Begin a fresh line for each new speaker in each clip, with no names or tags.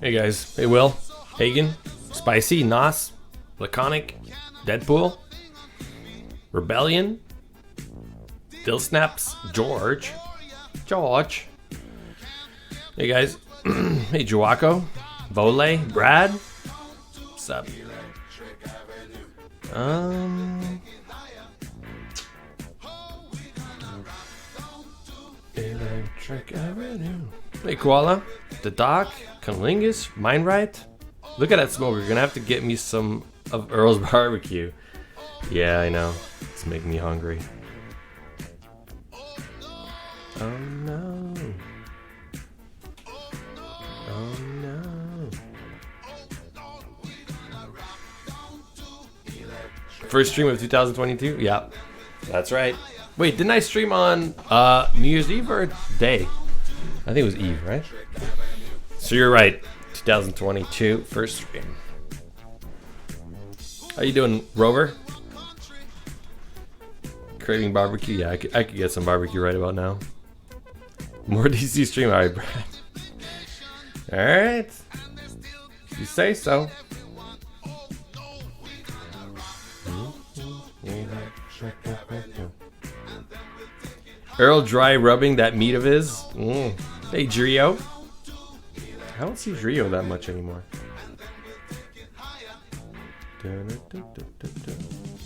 Hey guys, hey Will, Hagen, Spicy, Nos, Laconic, Deadpool, Rebellion, Dill Snaps, George. Hey guys, hey Joaco, Vole, Brad, what's up? Electric Avenue. Hey Koala, the Doc, Cunnilingus, Mindright. Look at that smoke. You're gonna have to get me some of Earl's barbecue. Yeah, I know. It's making me hungry. Oh no. Oh no. First stream of 2022? Yeah, that's right. Wait, didn't I stream on New Year's Eve or day? I think it was Eve, right? So you're right. 2022, first stream. How you doing, Rover? Craving barbecue? Yeah, I could get some barbecue right about now. More DC stream? Alright, Brad. Alright. You say so. Earl dry rubbing that meat of his. Hey, Drio. I don't see Drio that much anymore.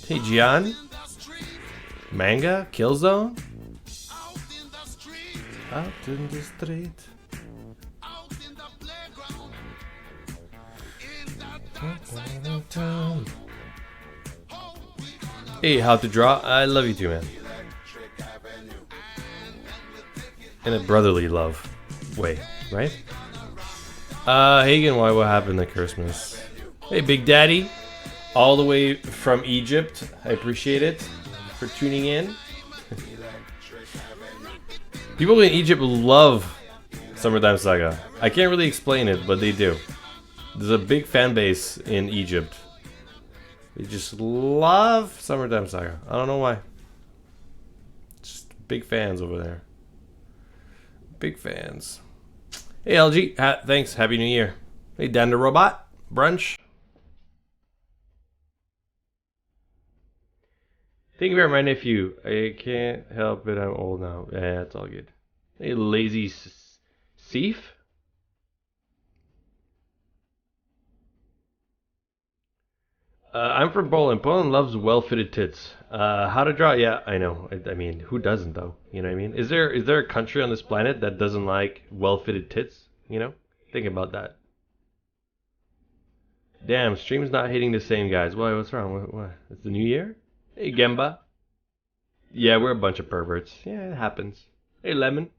Hey, Gian. Manga. Killzone. Out in the street. Hey, how to draw? I love you too, man. In a brotherly love way, right? Hagen, what happened at Christmas? Hey, Big Daddy, all the way from Egypt. I appreciate it for tuning in. People in Egypt love Summertime Saga. I can't really explain it, but they do. There's a big fan base in Egypt. They just love Summertime Saga. I don't know why. Just big fans over there. Big fans. Hey LG, thanks. Happy New Year. Hey Dan the Robot, brunch. Thank you very much, my nephew. I can't help it. I'm old now. Yeah, it's all good. Hey lazy Seif. I'm from Poland. Poland loves well-fitted tits. How to draw? Yeah, I know. I mean, who doesn't though? You know what I mean? Is there a country on this planet that doesn't like well-fitted tits? You know, think about that. Damn, stream's not hitting the same, guys. Why? What's wrong? What? It's the new year? Hey, Gemba. Yeah, we're a bunch of perverts. Yeah, it happens. Hey, Lemon.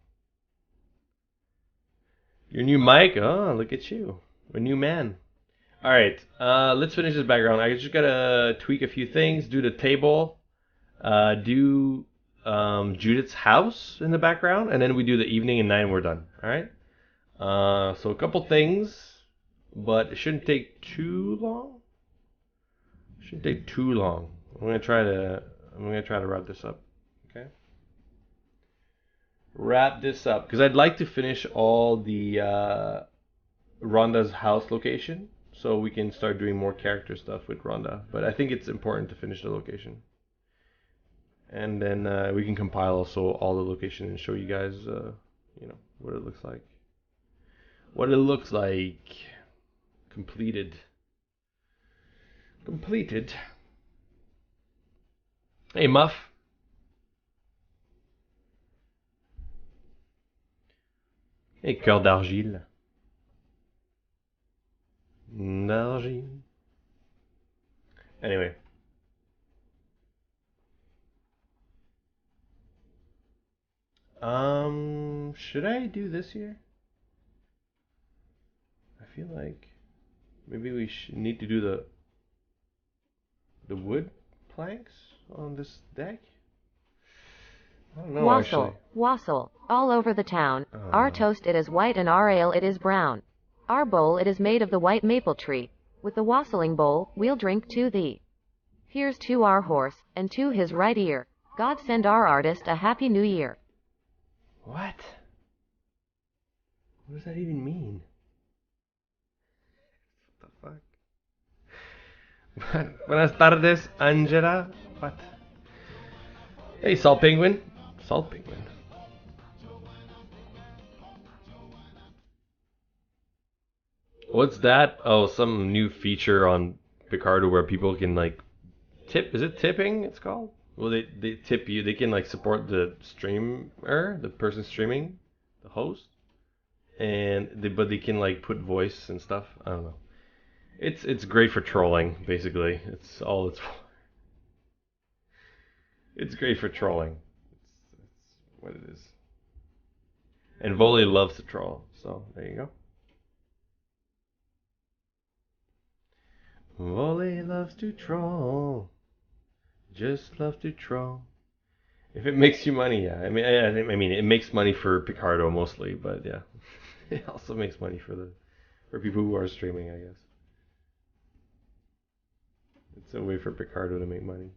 Your new mic? Oh, look at you. A new man. Alright, let's finish this background. I just gotta tweak a few things, do the table, do Judith's house in the background, and then we do the evening and 9 we're done. Alright? So a couple things, but it shouldn't take too long. Shouldn't take too long. I'm gonna try to wrap this up. Okay? Wrap this up. Because I'd like to finish all the Rhonda's house location. So we can start doing more character stuff with Rhonda. But I think it's important to finish the location. And then we can compile also all the location and show you guys, what it looks like. What it looks like. Completed. Completed. Hey, Muff. Hey, Cœur d'Argile. D'argile. Anyway. Should I do this here? I feel like maybe we need to do the wood planks on this deck. I don't know.
Wassail,
actually.
wassail, all over the town.
Oh,
Our
no.
toast it is white and our ale it is brown. Our bowl it is made of the white maple tree. With the wassailing bowl, we'll drink to thee. Here's to our horse, and to his right ear. God send our artist a happy new year.
What? What does that even mean? What the fuck? Buenas tardes, Angela. What? Hey, Salt Penguin. Salt Penguin. What's that? Oh, some new feature on Picardo where people can like tip. Is it tipping? It's called. Well, they tip you. They can like support the streamer, the person streaming, the host, and but they can like put voice and stuff. I don't know. It's great for trolling, basically. It's all it's for. It's great for trolling. It's what it is. And Volley loves to troll, so there you go. Volley loves to troll. Just love to troll. If it makes you money, yeah. I mean, it makes money for Picardo mostly, but yeah, it also makes money for people who are streaming, I guess. It's a way for Picardo to make money,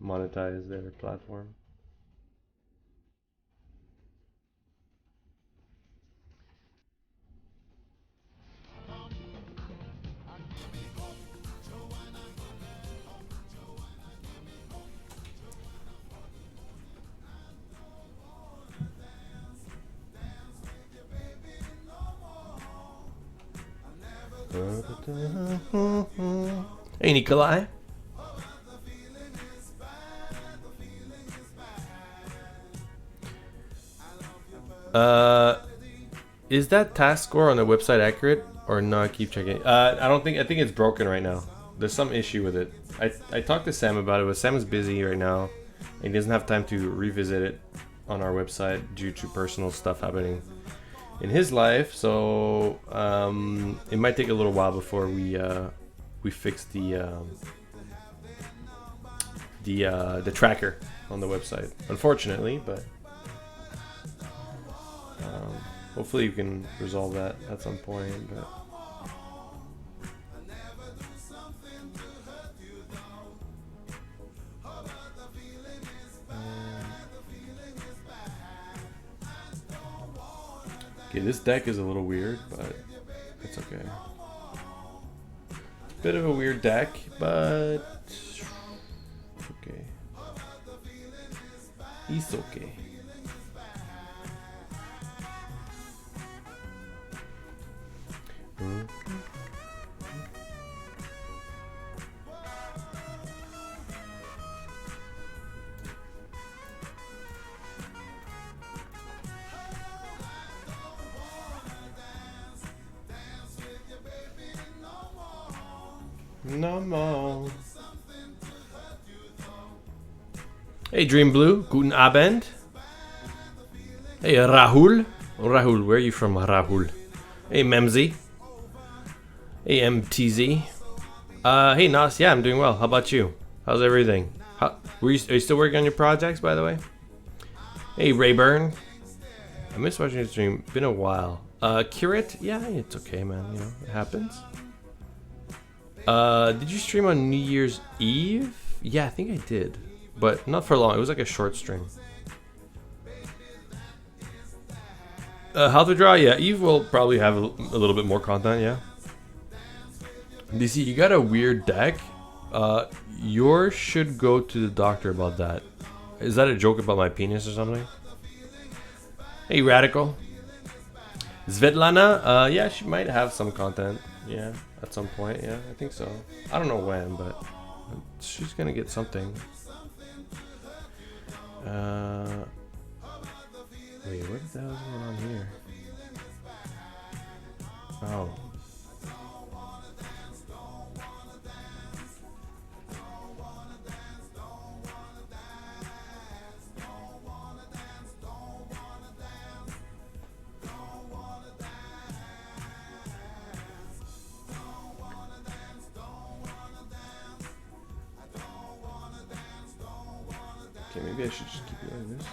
monetize their platform. Hey, Nikolai. Uh, is that task score on the website accurate or not? Keep checking. I don't think. I think it's broken right now. There's some issue with it. I talked to Sam about it, but Sam is busy right now. And he doesn't have time to revisit it on our website due to personal stuff happening in his life. So it might take a little while before we fix the tracker on the website. Unfortunately, but hopefully you can resolve that at some point. But okay, this deck is a little weird, but it's okay. Bit of a weird deck, but it's okay. It's okay. No more. Hey, Dream Blue. Guten Abend. Hey, Rahul. Rahul, where are you from, Rahul? Hey, Memzi. Hey, MTZ. Hey, Nas. Yeah, I'm doing well. How about you? How's everything? Are you still working on your projects, by the way? Hey, Rayburn. I miss watching your stream. Been a while. Curate? Yeah, it's okay, man. You know, it happens. Did you stream on New Year's Eve? Yeah, I think I did. But not for long. It was like a short stream. How to draw? Yeah, Eve will probably have a little bit more content, yeah. DC, you got a weird deck. Yours should go to the doctor about that. Is that a joke about my penis or something? Hey, Radical. Svetlana? Yeah, she might have some content. Yeah, at some point. Yeah, I think so. I don't know when, but she's gonna get something. Wait, what the hell is going on here? Oh. Okay, maybe I should just keep it like this.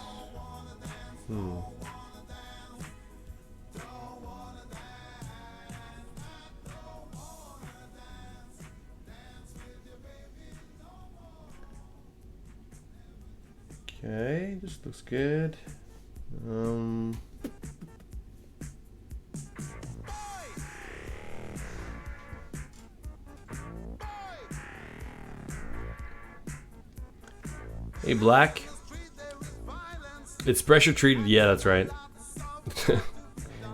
Okay, this looks good. Hey, Black. It's pressure treated. Yeah, that's right.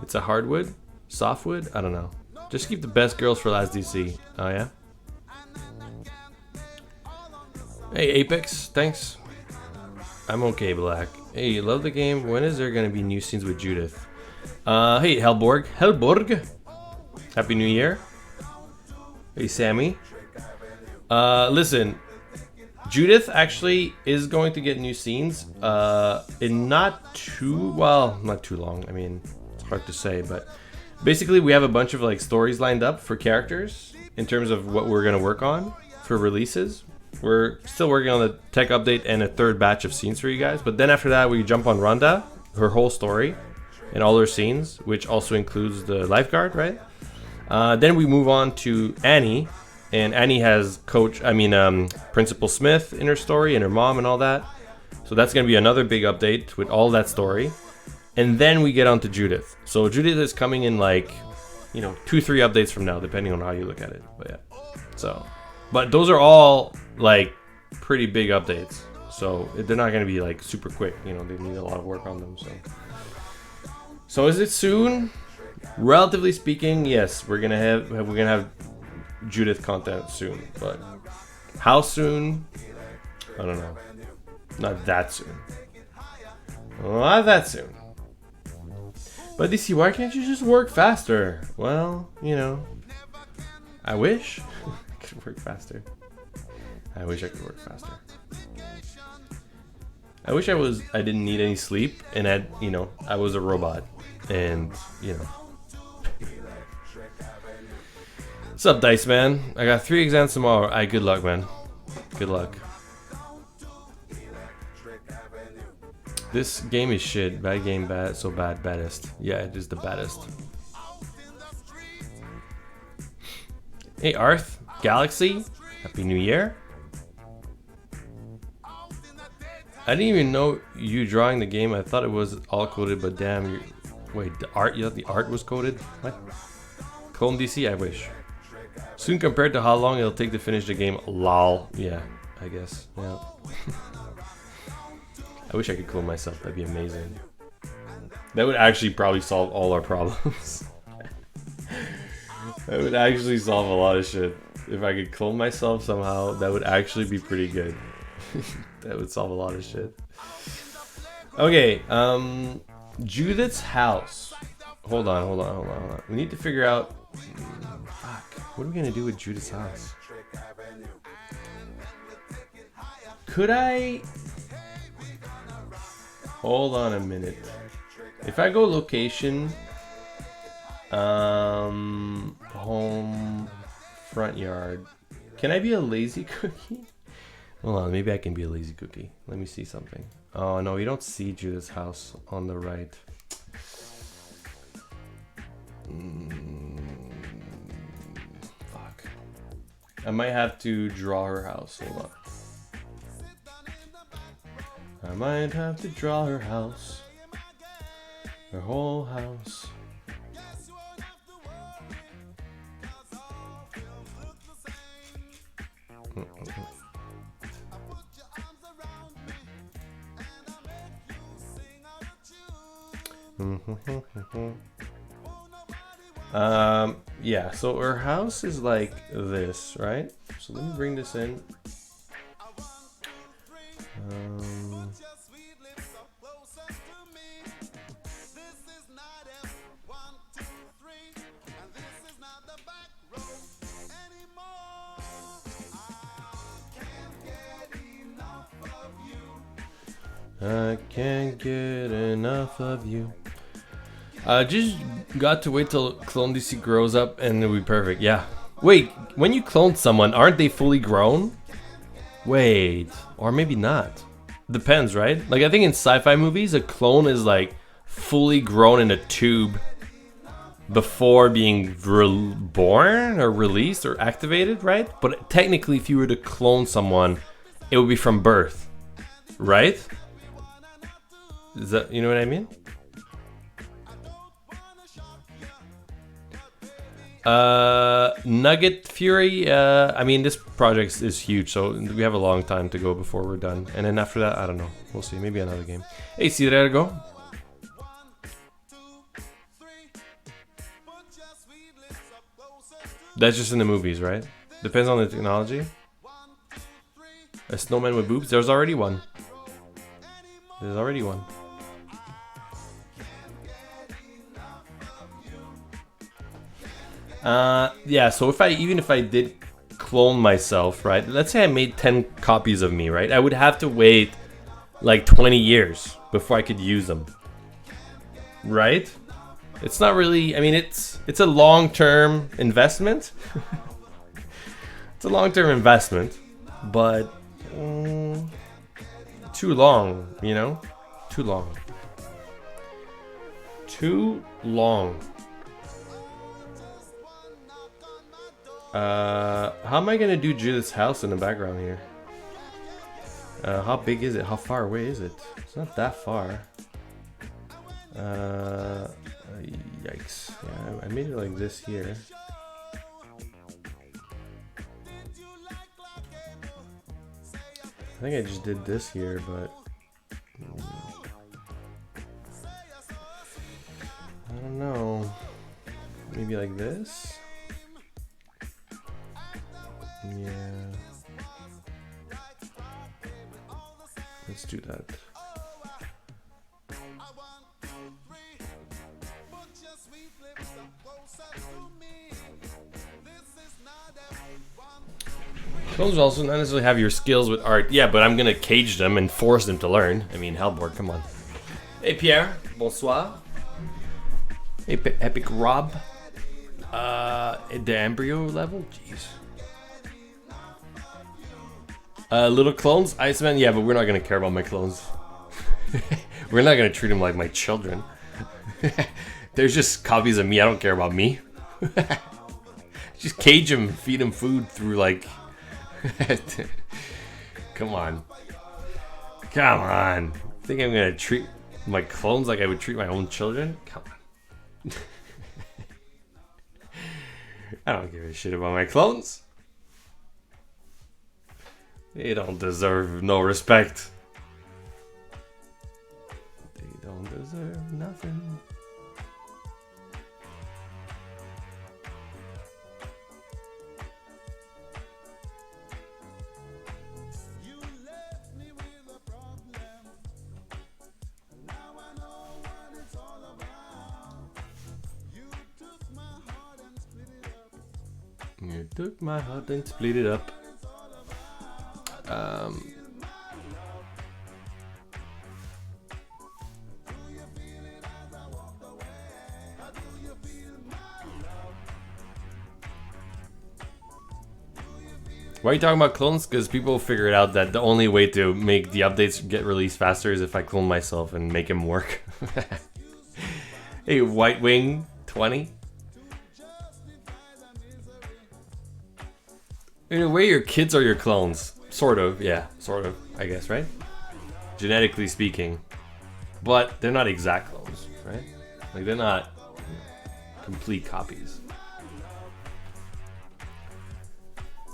It's a hardwood? Softwood? I don't know. Just keep the best girls for last, DC. Oh, yeah? Hey, Apex. Thanks. I'm okay, Black. Hey, love the game. When is there going to be new scenes with Judith? Hey, Hellborg. Hellborg. Happy New Year. Hey, Sammy. Listen. Judith actually is going to get new scenes in not too long. I mean, it's hard to say, but basically we have a bunch of like stories lined up for characters in terms of what we're going to work on for releases. We're still working on the tech update and a third batch of scenes for you guys, but then after that we jump on Rhonda, her whole story and all her scenes, which also includes the lifeguard, right? Then we move on to Annie. And Annie has Principal Smith in her story and her mom and all that. So that's going to be another big update with all that story. And then we get on to Judith. So Judith is coming in like, 2-3 updates from now, depending on how you look at it. But yeah. But those are all like pretty big updates. So they're not going to be like super quick. They need a lot of work on them. So is it soon? Relatively speaking, yes. We're gonna have Judith content soon, but how soon? I don't know. Not that soon. Not that soon. But DC, why can't you just work faster? Well, I wish I could work faster. I wish I could work faster. I wish I didn't need any sleep and I was a robot and What's up, Dice Man? I got 3 exams tomorrow. Good luck, man. Good luck. This game is shit. Bad game, bad. So bad, baddest. Yeah, it is the baddest. Hey, Arth. Galaxy. Happy New Year. I didn't even know you drawing the game. I thought it was all coded, but damn. Wait, the art? You thought the art was coded? What? Clone DC? I wish. Soon compared to how long it'll take to finish the game. Lol. Yeah, I guess. Yeah. I wish I could clone myself. That'd be amazing. That would actually probably solve all our problems. That would actually solve a lot of shit. If I could clone myself somehow, that would actually be pretty good. That would solve a lot of shit. Okay, Judith's house. Hold on. We need to figure out... What are we gonna do with Judith's house? Could I... Hold on a minute. If I go location... home... front yard... Can I be a lazy cookie? Hold on, maybe I can be a lazy cookie. Let me see something. Oh no, you don't see Judith's house on the right. Fuck. I might have to draw her house. Hold on. I might have to draw her house. Her whole house. Yeah, so her house is like this, right? So let me bring this in. I can't get enough of you. Just got to wait till Clone DC grows up and it'll be perfect. Yeah. Wait, when you clone someone, aren't they fully grown? Wait, or maybe not. Depends, right? Like I think in sci-fi movies, a clone is like fully grown in a tube before being born or released or activated, right? But technically, if you were to clone someone, it would be from birth, right? Is that, you know what I mean? Nugget Fury. I mean, this project is huge, so we have a long time to go before we're done. And then after that, I don't know. We'll see. Maybe another game. Hey, see there to go. That's just in the movies, right? Depends on the technology. A snowman with boobs. There's already one. There's already one. Yeah, so even if I did clone myself, right? Let's say I made 10 copies of me, right? I would have to wait like 20 years before I could use them. Right? It's not really, I mean, it's a long-term investment. It's a long-term investment, but too long, you know? Too long. Too long. How am I gonna do Judith's house in the background here? How big is it? How far away is it? It's not that far. Yikes. Yeah, I made it like this here. I think I just did this here, but I don't know. Maybe like this? Yeah. Let's do that. Clones also not necessarily have your skills with art. Yeah, but I'm gonna cage them and force them to learn. I mean, Hellboard, come on. Hey Pierre, bonsoir. Hey Epic Rob. The embryo level? Jeez. Little clones? Iceman? Yeah, but we're not gonna care about my clones. We're not gonna treat them like my children. There's just copies of me, I don't care about me. Just cage them, feed them food through like... Come on. Come on. Think I'm gonna treat my clones like I would treat my own children? Come on. I don't give a shit about my clones. They don't deserve no respect. They don't deserve nothing. You took my heart and split it up. Why are you talking about clones? Because people figured out that the only way to make the updates get released faster is if I clone myself and make them work. Hey, White Wing 20. In a way, your kids are your clones. Sort of, yeah, sort of, I guess, right? Genetically speaking. But they're not exact clones, right? Like, they're not complete copies.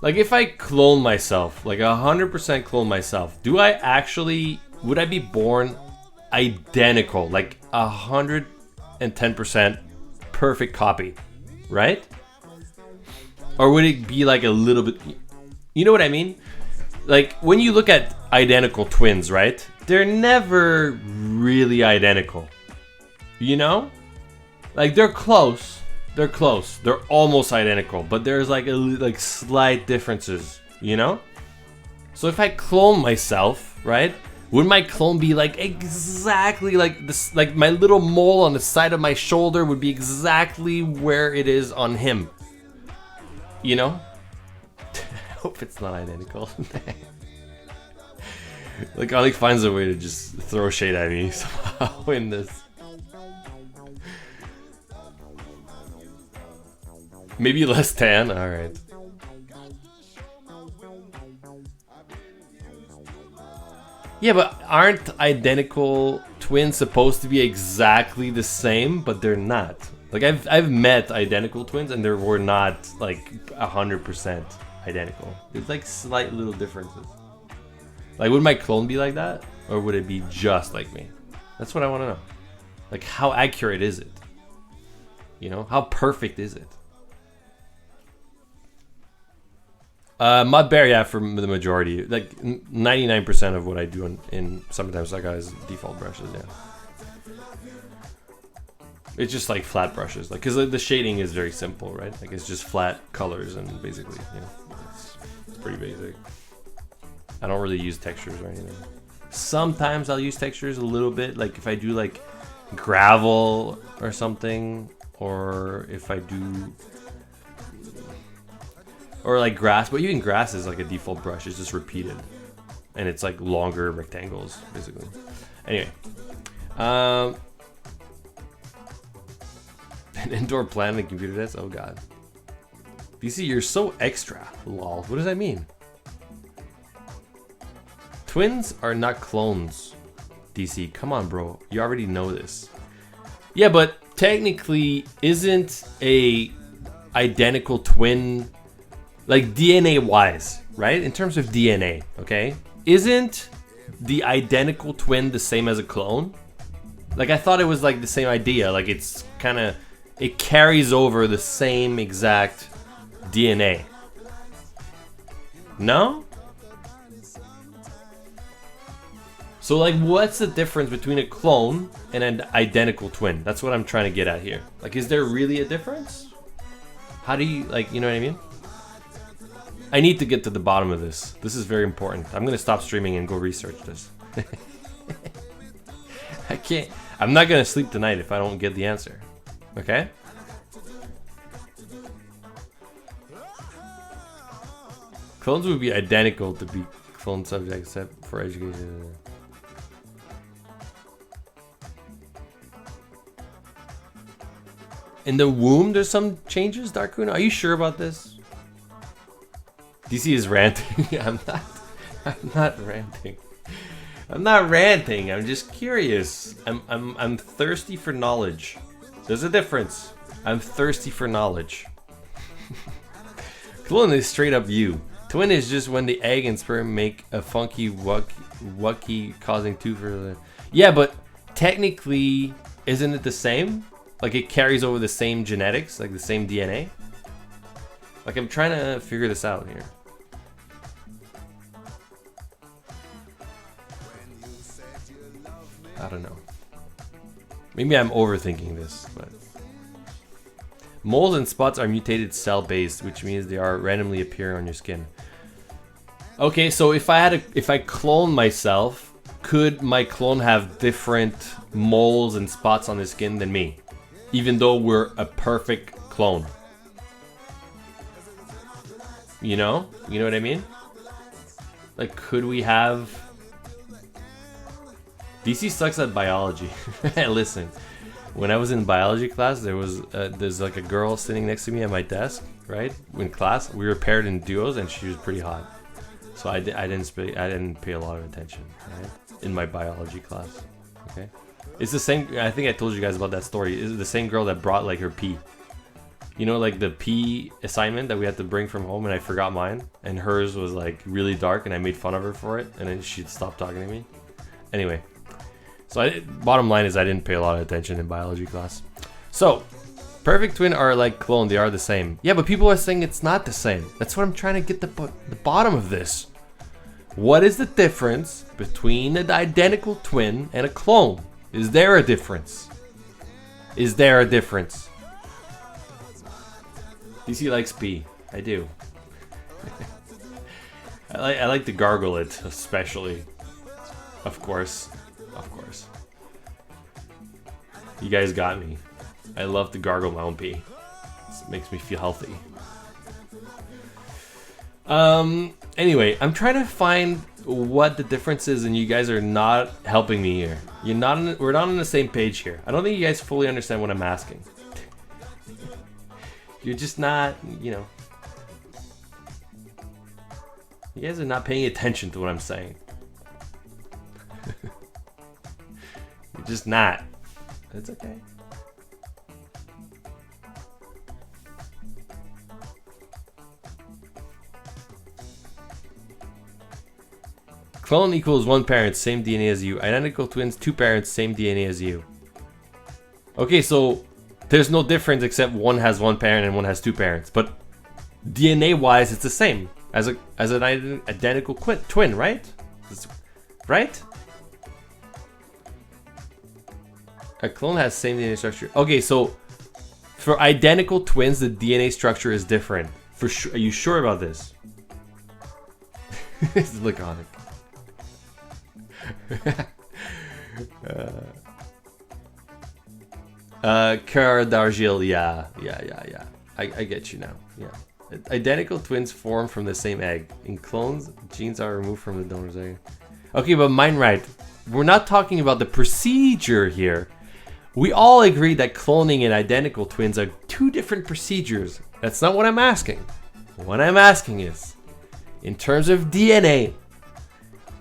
Like, if I clone myself, like 100% clone myself, would I be born identical? Like, 110% perfect copy, right? Or would it be like a little bit, you know what I mean? Like when you look at identical twins, right? They're never really identical, you know? Like they're close, they're almost identical, but there's like slight differences, you know? So if I clone myself, right? Would my clone be like exactly like this, like my little mole on the side of my shoulder would be exactly where it is on him? You know? I hope it's not identical. Like, Ollie finds a way to just throw shade at me somehow in this. Maybe less tan? Alright. Yeah, but aren't identical twins supposed to be exactly the same? But they're not. Like I've met identical twins and they were not like 100% identical. There's like slight little differences. Like would my clone be like that, or would it be just like me? That's what I want to know. Like how accurate is it? You know, how perfect is it? Mud bear, yeah, for the majority. Like 99% of what I do in Summertime Saga is default brushes, yeah. It's just like flat brushes, like, cause the shading is very simple, right? Like it's just flat colors and basically, you know, it's pretty basic. I don't really use textures or anything. Sometimes I'll use textures a little bit, like if I do like gravel or something, or if I do, or like grass. But even grass is like a default brush; it's just repeated, and it's like longer rectangles, basically. Anyway, an indoor plant and computer desk. Oh god, DC, you're so extra. Lol. What does that mean? Twins are not clones. DC, come on, bro. You already know this. Yeah, but technically, isn't a identical twin, like DNA wise, right? In terms of DNA, okay? Isn't the identical twin the same as a clone? Like I thought it was like the same idea. Like it's kind of, it carries over the same exact DNA. No? So like what's the difference between a clone and an identical twin? That's what I'm trying to get at here. Like is there really a difference? How do you, like, you know what I mean? I need to get to the bottom of this. This is very important. I'm gonna stop streaming and go research this. I can't, I'm not gonna sleep tonight if I don't get the answer. Okay? Clones would be identical to be clone subjects except for education. In the womb, there's some changes, Darkuna? Are you sure about this? DC is ranting. I'm not ranting. I'm not ranting. I'm just curious. I'm thirsty for knowledge. There's a difference. I'm thirsty for knowledge. Clone is straight up you. Twin is just when the egg and sperm make a funky wucky causing two for the... Yeah, but technically, isn't it the same? Like it carries over the same genetics, like the same DNA? Like I'm trying to figure this out here. I don't know. Maybe I'm overthinking this, but... Moles and spots are mutated cell-based, which means they are randomly appearing on your skin. Okay, so if I clone myself, could my clone have different moles and spots on his skin than me? Even though we're a perfect clone. You know? You know what I mean? Like, could we have... DC sucks at biology. Listen, when I was in biology class, there's like a girl sitting next to me at my desk, right? In class, we were paired in duos, and she was pretty hot. So I didn't pay a lot of attention, right? In my biology class, okay? It's the same, I think I told you guys about that story. It's the same girl that brought like her pee. You know, like the pee assignment that we had to bring from home, and I forgot mine. And hers was like really dark, and I made fun of her for it, and then she'd stop talking to me. Anyway, so bottom line is I didn't pay a lot of attention in biology class. So, perfect twin are like clone, they are the same. Yeah, but people are saying it's not the same. That's what I'm trying to get the bottom of this. What is the difference between an identical twin and a clone? Is there a difference? Is there a difference? DC likes pee. I do. I like to gargle it, especially. Of course. Of course. You guys got me. I love to gargle my own pee. It makes me feel healthy. Anyway, I'm trying to find what the difference is, and you guys are not helping me here. We're not on the same page here. I don't think you guys fully understand what I'm asking. You're just not, you know. You guys are not paying attention to what I'm saying. You're just not. It's okay. Clone equals one parent, same DNA as you. Identical twins, two parents, same DNA as you. Okay, so there's no difference except one has one parent and one has two parents. But DNA-wise, it's the same as an identical twin, right? Right? A clone has same DNA structure. Okay, so for identical twins, the DNA structure is different. For sure, are you sure about this? It's laconic. Cara Dargil, yeah. I get you now. Yeah. Identical twins form from the same egg. In clones, genes are removed from the donor's egg. Okay, but mind right. We're not talking about the procedure here. We all agree that cloning and identical twins are two different procedures. That's not what I'm asking. What I'm asking is, in terms of DNA,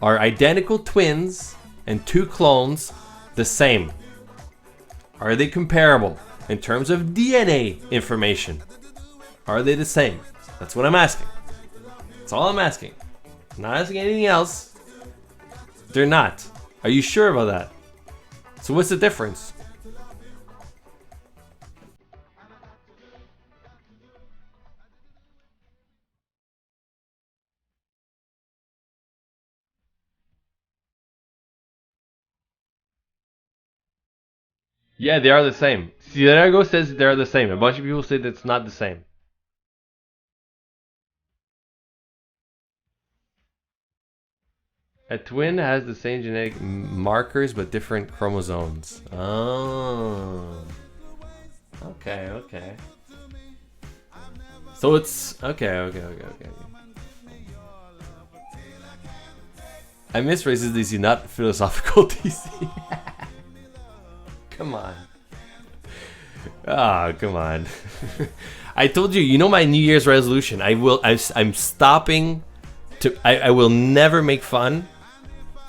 are identical twins and two clones the same? Are they comparable in terms of DNA information? Are they the same? That's what I'm asking. That's all I'm asking. I'm not asking anything else. They're not. Are you sure about that? So what's the difference? Yeah, they are the same. Cidergo says they're the same. A bunch of people say that's not the same. A twin has the same genetic markers but different chromosomes. Oh. Okay. So it's... Okay. I miss racist DC, not philosophical DC. Come on. Ah, come on. I told you, you know my New Year's resolution. I'm stopping to... I will never make fun.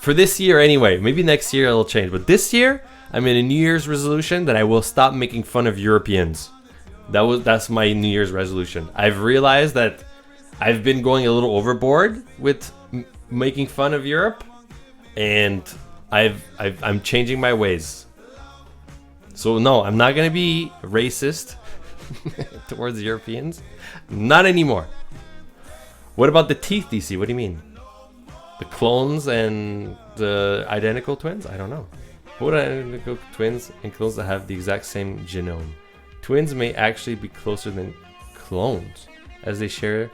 For this year anyway. Maybe next year it'll change. But this year, I'm in a New Year's resolution that I will stop making fun of Europeans. That's my New Year's resolution. I've realized that I've been going a little overboard with making fun of Europe. And I'm changing my ways. So no, I'm not gonna be racist towards Europeans. Not anymore. What about the teeth, DC? What do you mean? The clones and the identical twins? I don't know. What are identical twins and clones that have the exact same genome? Twins may actually be closer than clones, as they share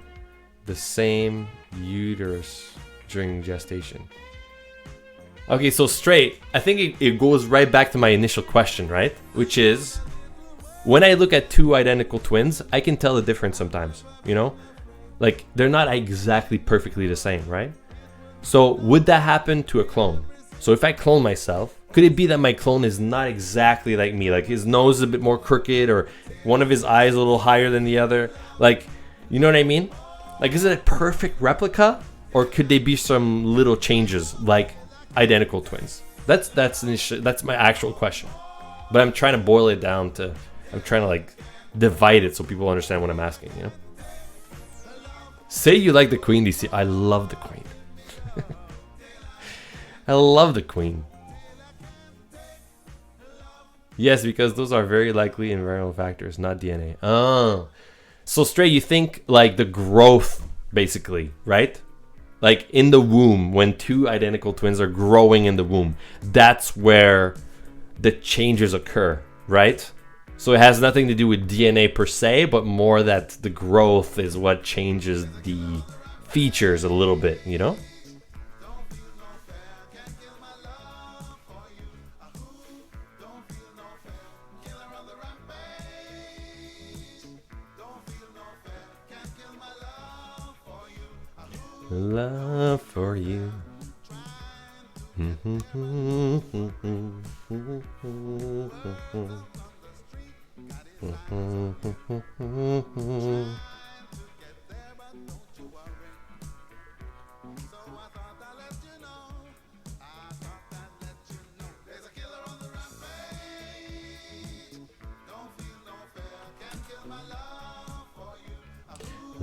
the same uterus during gestation. Okay, so straight, I think it goes right back to my initial question, right? Which is, when I look at two identical twins, I can tell the difference sometimes, you know? Like, they're not exactly perfectly the same, right? So, would that happen to a clone? So if I clone myself, could it be that my clone is not exactly like me? Like, his nose is a bit more crooked, or one of his eyes a little higher than the other? Like, you know what I mean? Like, is it a perfect replica? Or could they be some little changes, like identical twins? That's my actual question. But I'm trying to boil it down to, I'm trying to like divide it so people understand what I'm asking, you know? Say you like the Queen, DC. I love the Queen. I love the Queen. Yes, because those are very likely environmental factors, not DNA. Oh. So straight, you think like the growth, basically, right? Like in the womb, when two identical twins are growing in the womb, that's where the changes occur, right? So it has nothing to do with DNA per se, but more that the growth is what changes the features a little bit, you know? Love for you.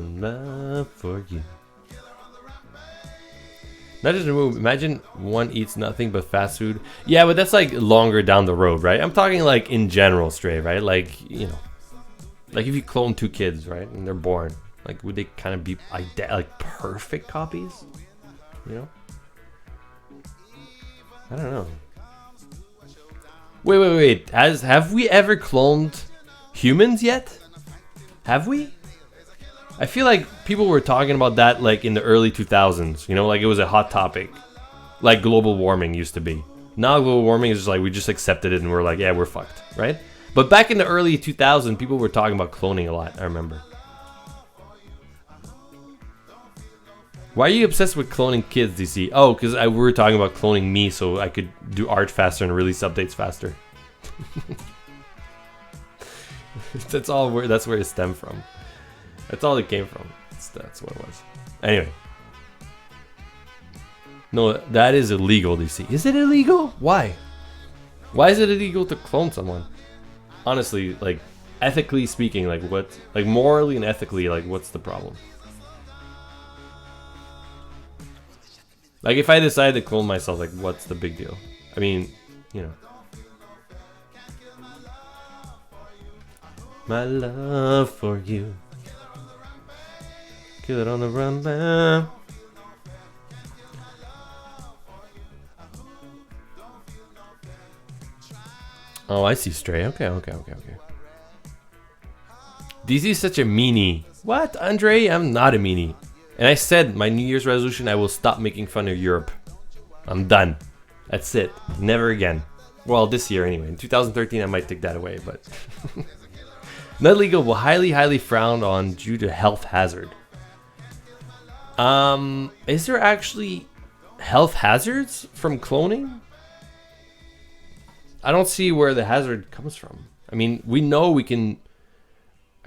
love for you. Not just a move. Imagine one eats nothing but fast food. Yeah, but that's like longer down the road, right? I'm talking like in general, Stray, right? Like, you know, like if you clone 2 kids, right, and they're born, like would they kind of be like perfect copies? You know? I don't know. Wait. Have we ever cloned humans yet? Have we? I feel like people were talking about that like in the early 2000s, you know, like it was a hot topic. Like global warming used to be. Now global warming is just like we just accepted it and we're like, yeah, we're fucked, right? But back in the early 2000s, people were talking about cloning a lot, I remember. Why are you obsessed with cloning kids, DC? Oh, because we were talking about cloning me so I could do art faster and release updates faster. That's where it stemmed from. That's all it came from. That's what it was. Anyway. No, that is illegal, DC. Is it illegal? Why? Why is it illegal to clone someone? Honestly, like, ethically speaking, like, what? Like, morally and ethically, like, what's the problem? Like, if I decide to clone myself, like, what's the big deal? I mean, you know. My love for you. Kill it on the run, man. Oh, I see, Stray. Okay. DC's such a meanie. What, Andre? I'm not a meanie. And I said my New Year's resolution, I will stop making fun of Europe. I'm done. That's it. Never again. Well, this year anyway. In 2013, I might take that away, but... Not legal, will highly frowned on due to health hazard. Is there actually health hazards from cloning? I don't see where the hazard comes from. I mean, we know we can...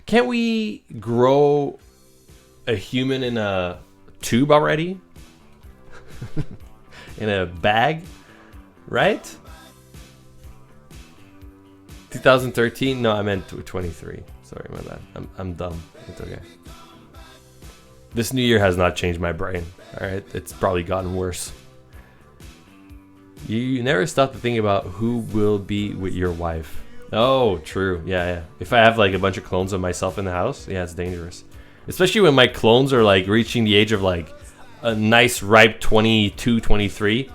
Can't we grow a human in a tube already? In a bag? Right? 2013? No, I meant 23. Sorry about that. I'm dumb. It's okay. This new year has not changed my brain. Alright? It's probably gotten worse. You never stop to think about who will be with your wife. Oh, true. Yeah. If I have like a bunch of clones of myself in the house, yeah, it's dangerous. Especially when my clones are like reaching the age of like a nice ripe 22, 23.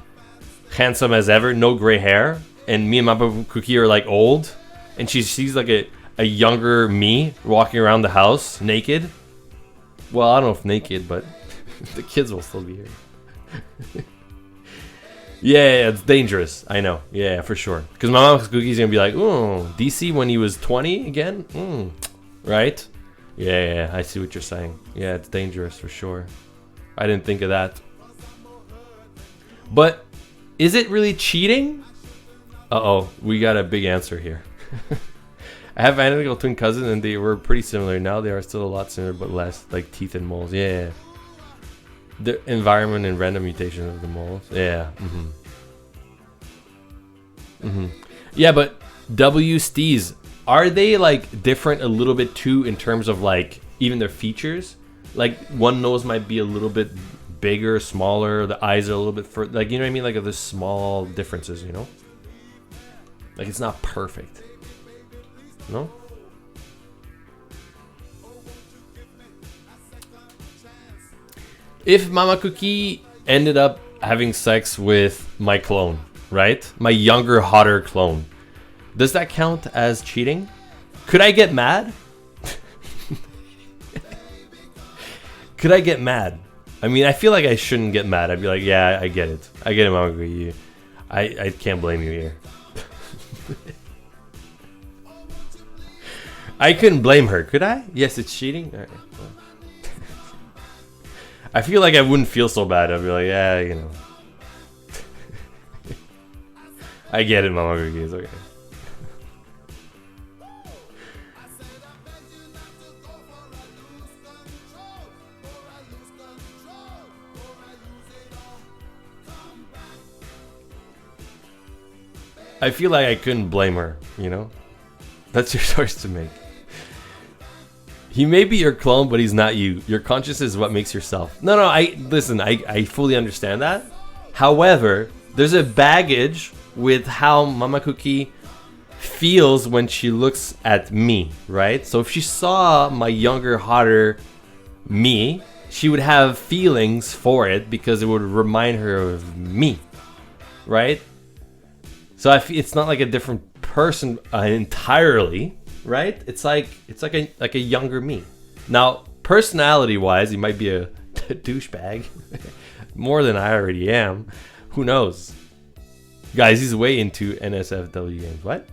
Handsome as ever, no gray hair. And me and Mama Cookie are like old. And she sees like a younger me walking around the house naked. Well, I don't know if naked, but the kids will still be here. Yeah, it's dangerous. I know. Yeah, for sure. Because my Mama Cookie's going to be like, oh, DC when he was 20 again? Right? Yeah, I see what you're saying. Yeah, it's dangerous for sure. I didn't think of that. But is it really cheating? Uh-oh, we got a big answer here. I have identical twin cousins and they were pretty similar. Now they are still a lot similar but less, like teeth and moles. Yeah. The environment and random mutation of the moles. Yeah. Yeah, but WSTs, are they like different a little bit too in terms of like even their features? Like one nose might be a little bit bigger, smaller. The eyes are a little bit further. Like, you know what I mean? Like the small differences, you know? Like it's not perfect. No? If Mama Cookie ended up having sex with my clone, right? My younger, hotter clone. Does that count as cheating? Could I get mad? Could I get mad? I mean, I feel like I shouldn't get mad. I'd be like, yeah, I get it. I get it, Mama Cookie. I can't blame you here. I couldn't blame her, could I? Yes, it's cheating? All right. Well. I feel like I wouldn't feel so bad. I'd be like, yeah, you know. I get it, Mama Cookie. It's okay. I feel like I couldn't blame her, you know? That's your choice to make. He may be your clone, but he's not you. Your conscience is what makes yourself. No, listen, I fully understand that. However, there's a baggage with how Mama Cookie feels when she looks at me, right? So if she saw my younger, hotter me, she would have feelings for it because it would remind her of me, right? So it's not like a different person entirely, right? It's like a younger me. Now, personality-wise, he might be a douchebag more than I already am. Who knows? Guys, he's way into NSFW games. What?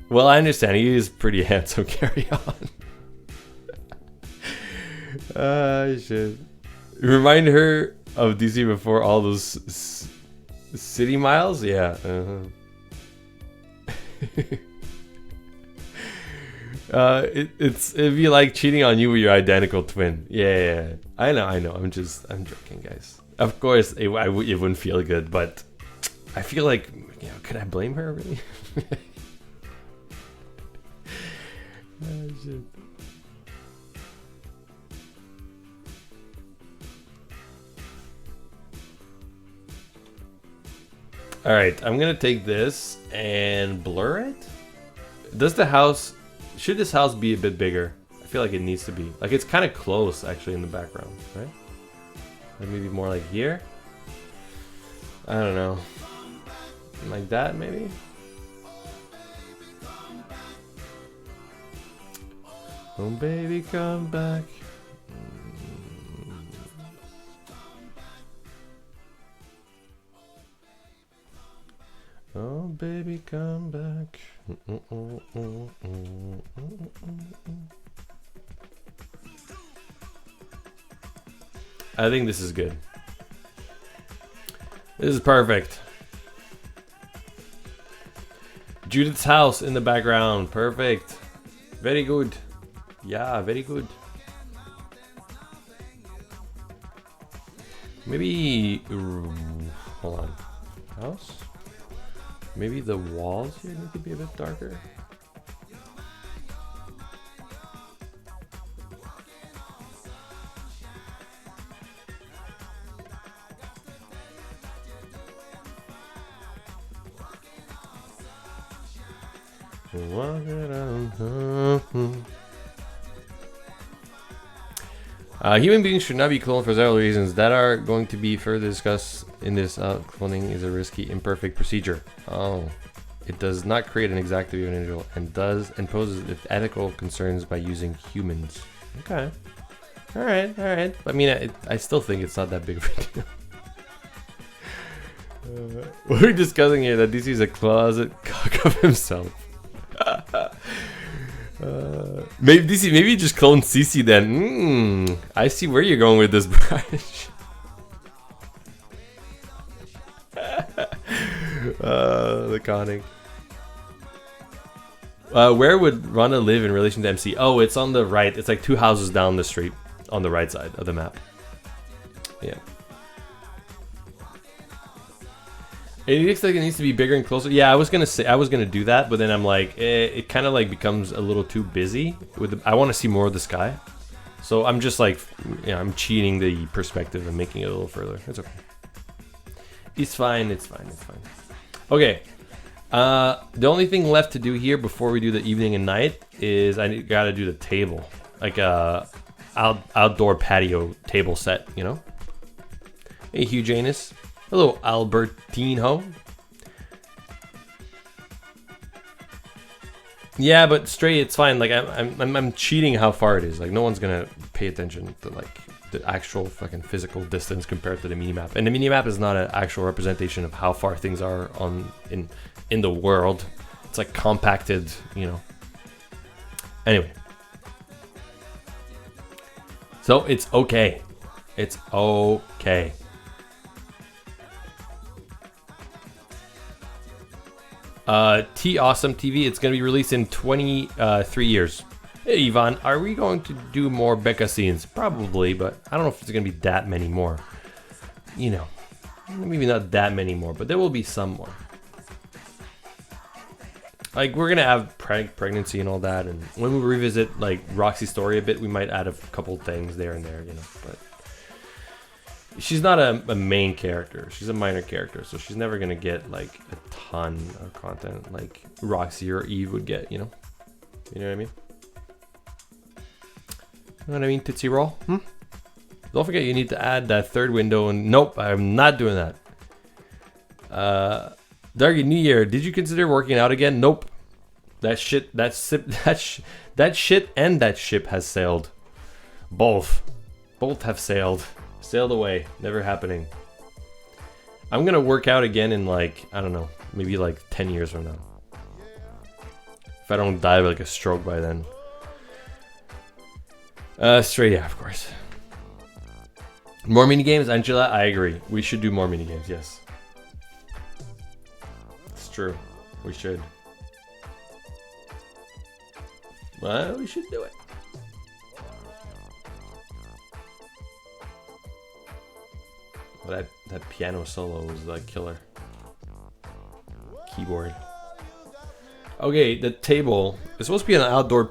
Well, I understand. He is pretty handsome. Carry on. Shit. Remind her of DC before all those city miles? Yeah. It'd be like cheating on you with your identical twin. Yeah. I know. I'm joking, guys. Of course, it wouldn't feel good, but I feel like, could I blame her, really? Oh, shit. Alright, I'm gonna take this and blur it. Should this house be a bit bigger? I feel like it needs to be. Like, it's kind of close, actually, in the background, right? Like maybe more like here? I don't know. Like that, maybe? Oh, baby, come back. Oh, baby, come back. I think this is good. This is perfect. Judith's house in the background. Perfect. Very good. Yeah, very good. Maybe... Hold on. House? Maybe the walls here need to be a bit darker. Human beings should not be cloned for several reasons that are going to be further discussed in this. Cloning is a risky, imperfect procedure. Oh, it does not create an exact individual and poses ethical concerns by using humans. Okay, all right. I mean, I still think it's not that big of a deal. We're discussing here that DC is a closet cock of himself. Maybe just clone CC then. I see where you're going with this, brush. The conning. Where would Rhonda live in relation to MC? Oh, it's on the right. It's like 2 houses down the street on the right side of the map. Yeah. It looks like it needs to be bigger and closer. Yeah, I was gonna do that, but then I'm like, it kind of like becomes a little too busy. I want to see more of the sky, so I'm just like, I'm cheating the perspective and making it a little further. It's okay. It's fine. Okay. The only thing left to do here before we do the evening and night is I gotta do the table, like outdoor patio table set. Hey, Hugh Janus. Hello, Albertino. Yeah, but straight, it's fine. Like I'm cheating how far it is. Like no one's gonna pay attention to like the actual fucking physical distance compared to the minimap. And the minimap is not an actual representation of how far things are in the world. It's like compacted, Anyway. So it's okay. It's okay. T Awesome TV, it's going to be released in 23 years. Hey, Ivan, are we going to do more Becca scenes? Probably, but I don't know if it's going to be that many more. Maybe not that many more, but there will be some more. like we're gonna have pregnancy and all that, and when we revisit like Roxy's story a bit, we might add a couple things there and there, you know. But she's not a main character; she's a minor character, so she's never gonna get like a ton of content like Roxy or Eve would get, you know. You know what I mean? You know what I mean, Tootsie Roll? Don't forget, you need to add that third window. And nope, I'm not doing that. Darky New Year, did you consider working out again? Nope. That shit and that ship has sailed. Both have sailed away. Never happening. I'm gonna work out again in like, I don't know, maybe like 10 years from now. If I don't die of like a stroke by then. Straight, yeah, of course. More mini games, Angela. I agree. We should do more mini games. Yes, it's true. We should. Well, we should do it. Well, that piano solo was like killer. Keyboard. Okay, the table. It's supposed to be an outdoor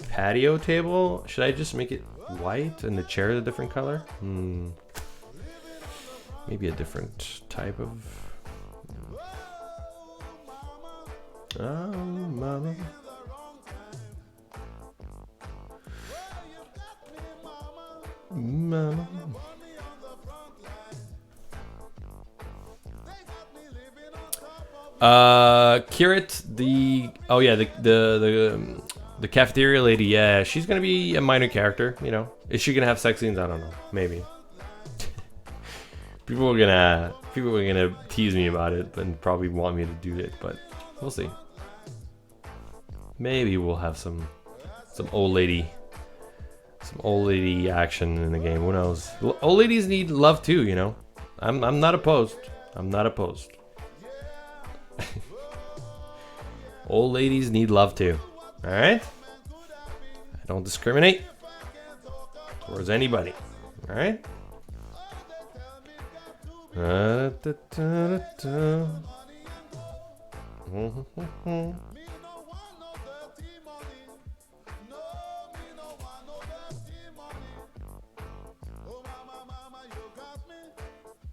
patio table. Should I just make it white and the chair is a different color? Maybe a different type of... Oh, mama. Mama. Kirit, the cafeteria lady, yeah, she's gonna be a minor character, you know. Is she gonna have sex scenes? I don't know. Maybe. People are gonna tease me about it and probably want me to do it, but we'll see. Maybe we'll have some old lady action in the game. Who knows? Old ladies need love too, you know. I'm not opposed. I'm not opposed. Old ladies need love too. All right. I don't discriminate towards anybody. All right.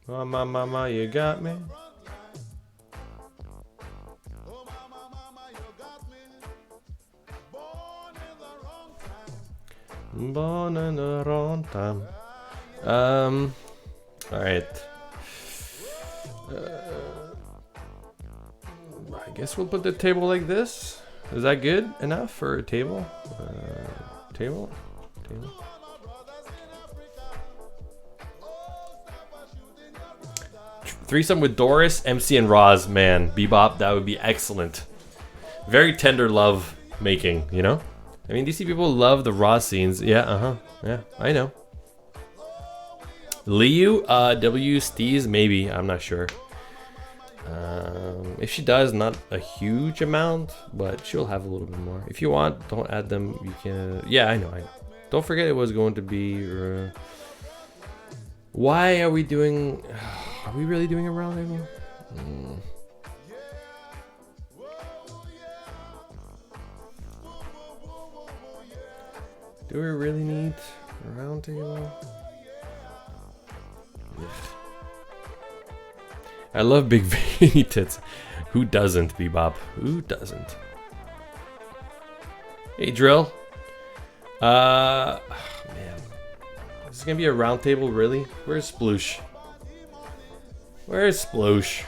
Mama, you got me. Born in the wrong time. Alright. I guess we'll put the table like this. Is that good enough for a table? Table? Threesome with Doris, MC, and Roz. Man, Bebop, that would be excellent. Very tender love making, you know? I mean, DC people love the Roz scenes. Yeah, yeah, I know. Liu, W Steez, maybe. I'm not sure. If she does, not a huge amount, but she'll have a little bit more. If you want, don't add them. You can. Yeah, I know. Don't forget it was going to be. Why are we doing? Are we really doing a round table? Do we really need a round table? Yeah. I love big veiny tits. Who doesn't, Bebop? Who doesn't? Hey, Drill. Man. Is this gonna be a round table, really? Where's Sploosh? Where's Sploosh?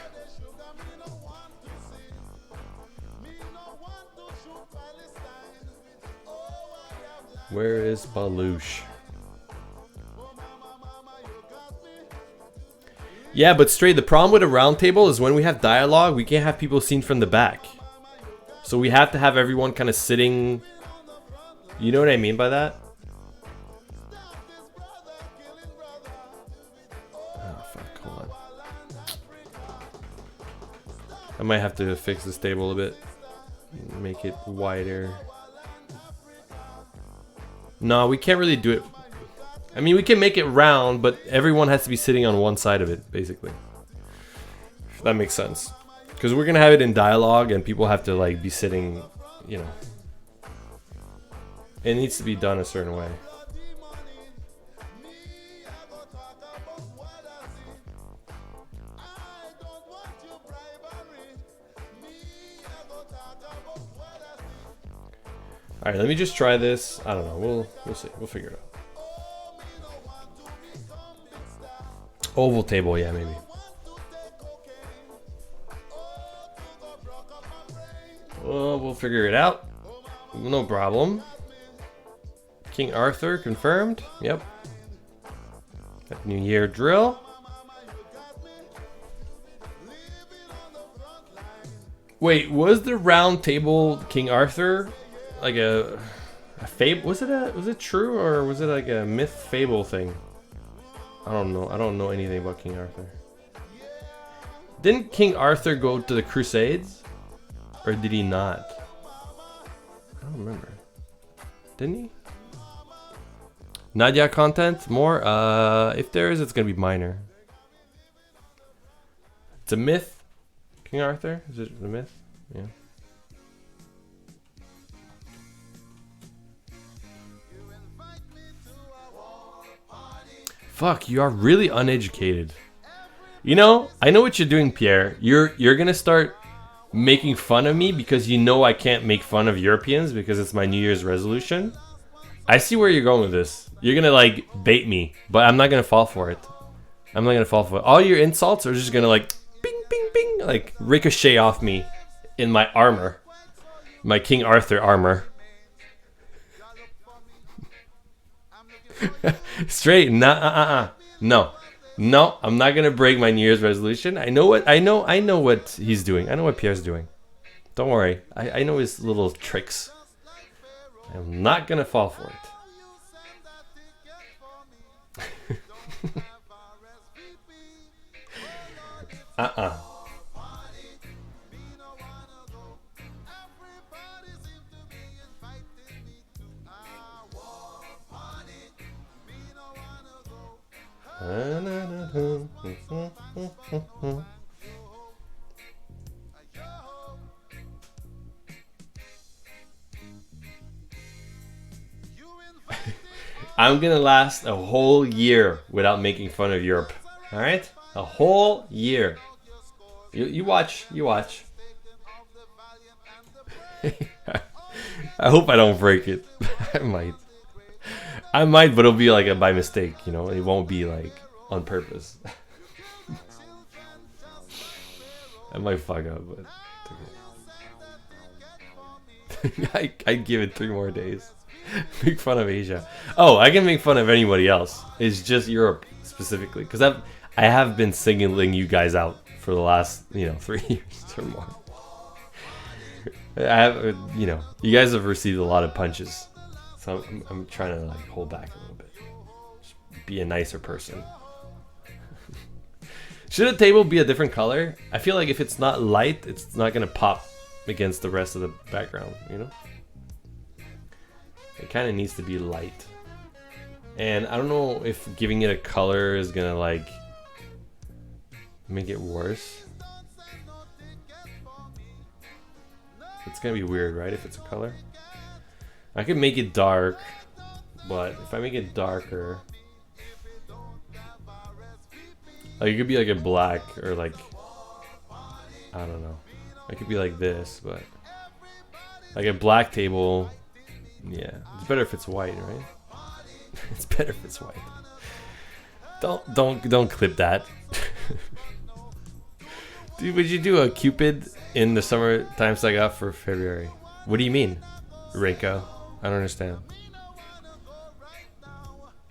Where is Baloosh? Yeah, but straight, the problem with a round table is when we have dialogue, we can't have people seen from the back. So we have to have everyone kind of sitting... You know what I mean by that? Oh, fuck, hold on. I might have to fix this table a bit. Make it wider. No, we can't really do it. I mean, we can make it round, but everyone has to be sitting on one side of it, basically. If that makes sense. Because we're gonna have it in dialogue, and people have to like be sitting, you know. It needs to be done a certain way. All right, let me just try this. I don't know. We'll see. We'll figure it out. Oval table, yeah, maybe. Well, we'll figure it out. No problem. King Arthur confirmed. Yep. Got New Year drill. Wait, was the round table King Arthur like a fable? Was it true, or was it like a myth fable thing? I don't know. I don't know anything about King Arthur. Didn't King Arthur go to the Crusades? Or did he not? I don't remember. Didn't he? Nadia content? More? If there is, it's gonna be minor. It's a myth? King Arthur? Is it a myth? Yeah. Fuck, you are really uneducated. You know, I know what you're doing, Pierre. You're gonna start making fun of me because you know I can't make fun of Europeans because it's my New Year's resolution. I see where you're going with this. You're gonna like bait me, but I'm not gonna fall for it. I'm not gonna fall for it. All your insults are just gonna like bing bing bing like ricochet off me in my armor. My King Arthur armor. Straight, no, I'm not gonna break my New Year's resolution. I know what he's doing. I know what Pierre's doing. Don't worry. I know his little tricks. I'm not gonna fall for it. I'm gonna last a whole year without making fun of Europe. All right, a whole year. You watch. I hope I don't break it. I might, but it'll be like by mistake. You know, it won't be like on purpose. I might fuck up, but it's okay. I give it 3 more days. Make fun of Asia. Oh, I can make fun of anybody else. It's just Europe specifically, because I have been singling you guys out for the last 3 years or more. I have, you guys have received a lot of punches, so I'm trying to like hold back a little bit. Just be a nicer person. Should a table be a different color? I feel like if it's not light, it's not gonna pop against the rest of the background, you know? It kind of needs to be light. And I don't know if giving it a color is gonna like make it worse. It's gonna be weird, right? If it's a color. I could make it dark, but if I make it darker, like it could be like a black or like, I don't know. It could be like this, but like a black table. Yeah, it's better if it's white, right? It's better if it's white. Don't clip that. Dude, would you do a Cupid in the summertime saga for February? What do you mean, Reiko? I don't understand.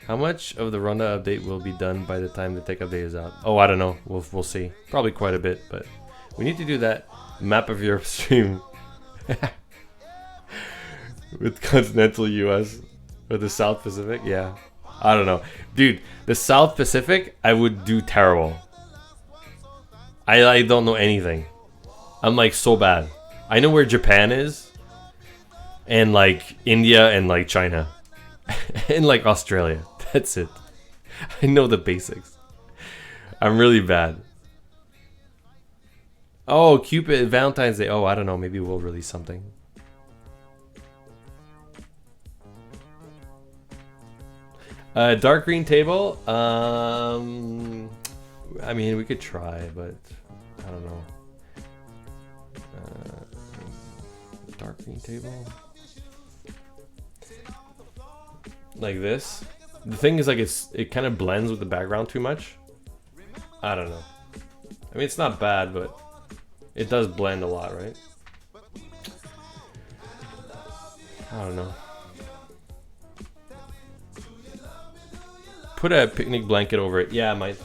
How much of the Rhonda update will be done by the time the tech update is out? Oh, I don't know. We'll see. Probably quite a bit, but we need to do that map of Europe stream with continental US or the South Pacific. Yeah, I don't know, dude. The South Pacific, I would do terrible. I don't know anything. I'm like so bad. I know where Japan is, and like India, and like China, and like Australia. That's it. I know the basics. I'm really bad. Oh, Cupid, Valentine's Day. Oh, I don't know. Maybe we'll release something. Dark green table. I mean, we could try, but I don't know. Dark green table. Like this. The thing is, like, it kind of blends with the background too much. I don't know. I mean, it's not bad, but it does blend a lot, right? I don't know. Put a picnic blanket over it. Yeah, I might.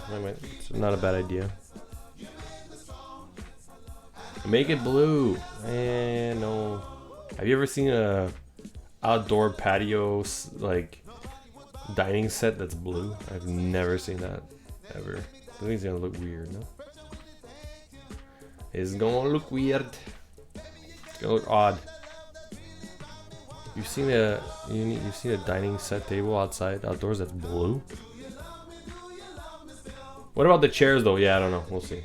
It's not a bad idea. Make it blue. No. Have you ever seen a outdoor patio like dining set that's blue? I've never seen that ever. I think it's gonna look weird, no? It's gonna look weird. It's gonna look odd. You've seen a dining set table outdoors that's blue? What about the chairs though? Yeah, I don't know. We'll see.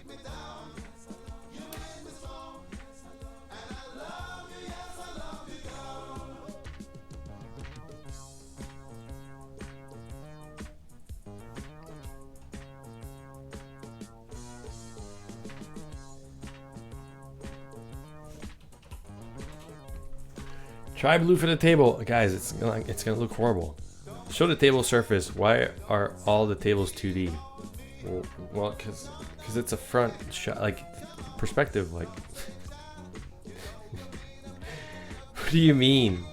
Try blue for the table, guys. It's gonna look horrible. Show the table surface. Why are all the tables 2D? Well, because it's a front shot, like perspective. Like, what do you mean?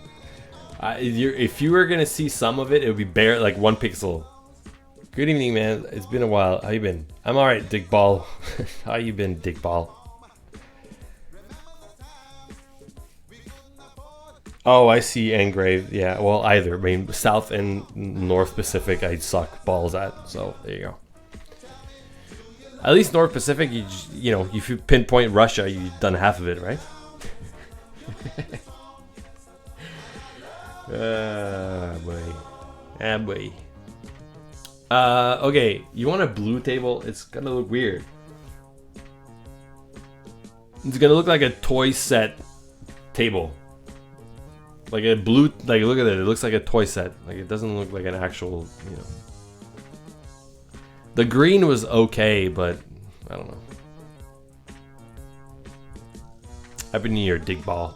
If you were gonna see some of it, it would be bare, like 1 pixel. Good evening, man. It's been a while. How you been? I'm all right, Dick Ball. How you been, Dick Ball? Oh, I see engrave. Yeah, well, either. I mean, South and North Pacific, I suck balls at. So there you go. At least North Pacific, you know, if you pinpoint Russia, you've done half of it, right? Boy. Ah, boy. Okay, you want a blue table? It's gonna look weird. It's gonna look like a toy set table. Like a blue, like look at it. It looks like a toy set. Like it doesn't look like an actual, you know. The green was okay, but I don't know. Happy New Year, Dig Ball.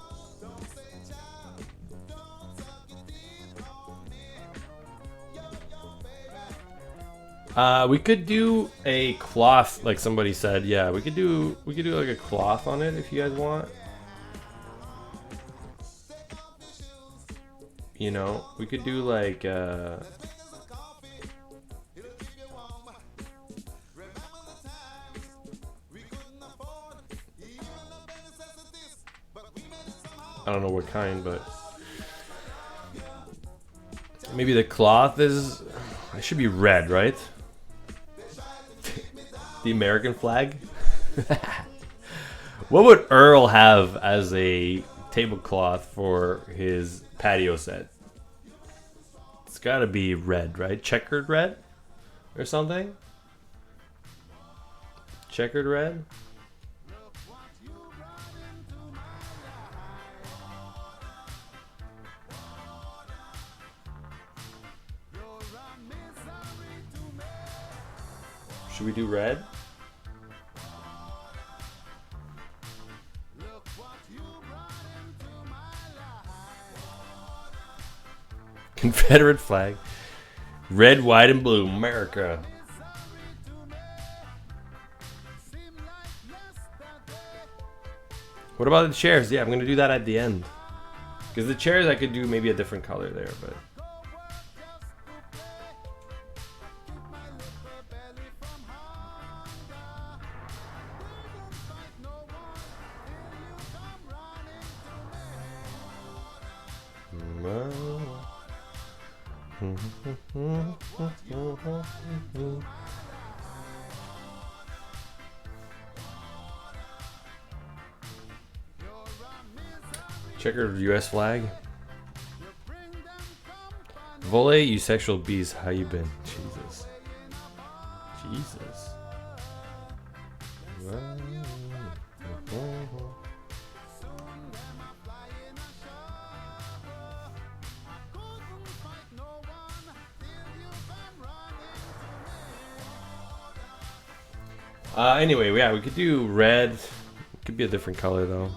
We could do a cloth, like somebody said. Yeah, we could do like a cloth on it if you guys want. You know, we could do like I don't know what kind, but maybe the cloth is, it should be red, right? The American flag. What would Earl have as a tablecloth for his patio set? It's gotta be red, right? Checkered red or something? Checkered red? Should we do red? Confederate flag. Red, white, and blue. America. What about the chairs? Yeah, I'm going to do that at the end. Because the chairs, I could do maybe a different color there, but... Checkered US flag. Volley, you sexual beast, how you been? Jesus. Jesus. Anyway, yeah, we could do red. It could be a different color though.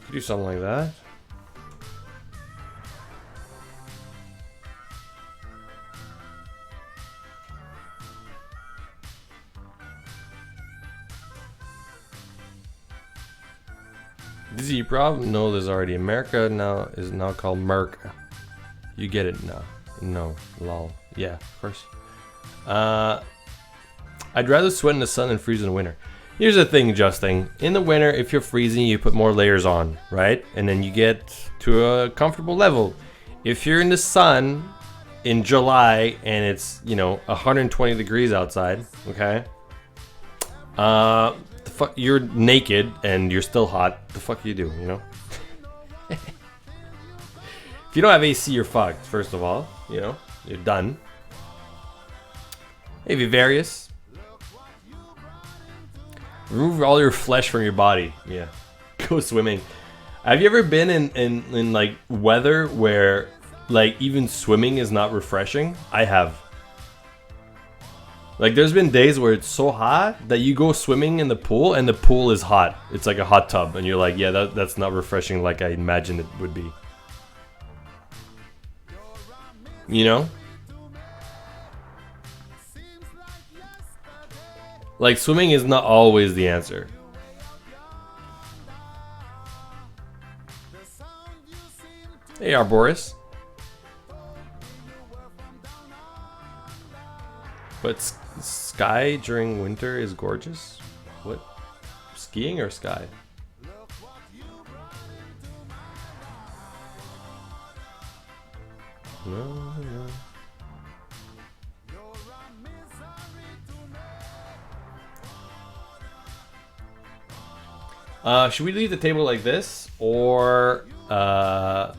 Could do something like that. Dizzy problem? No, there's already America now is now called Merca. You get it now. No, lol. Yeah, of course. I'd rather sweat in the sun than freeze in the winter. Here's the thing, Justin. In the winter, if you're freezing, you put more layers on, right? And then you get to a comfortable level. If you're in the sun in July and it's, you know, 120 degrees outside, okay? The fuck, you're naked and you're still hot. The fuck you do, you know? If you don't have AC, you're fucked, first of all. You know, you're done. Hey, Vivarius. Remove all your flesh from your body. Yeah. Go swimming. Have you ever been in like weather where like even swimming is not refreshing? I have. Like there's been days where it's so hot that you go swimming in the pool and the pool is hot. It's like a hot tub and you're like, yeah, that's not refreshing like I imagined it would be. You know? Like swimming is not always the answer. Hey, Arboris. But sky during winter is gorgeous? What? Skiing or sky? No, no. Should we leave the table like this, or hold on.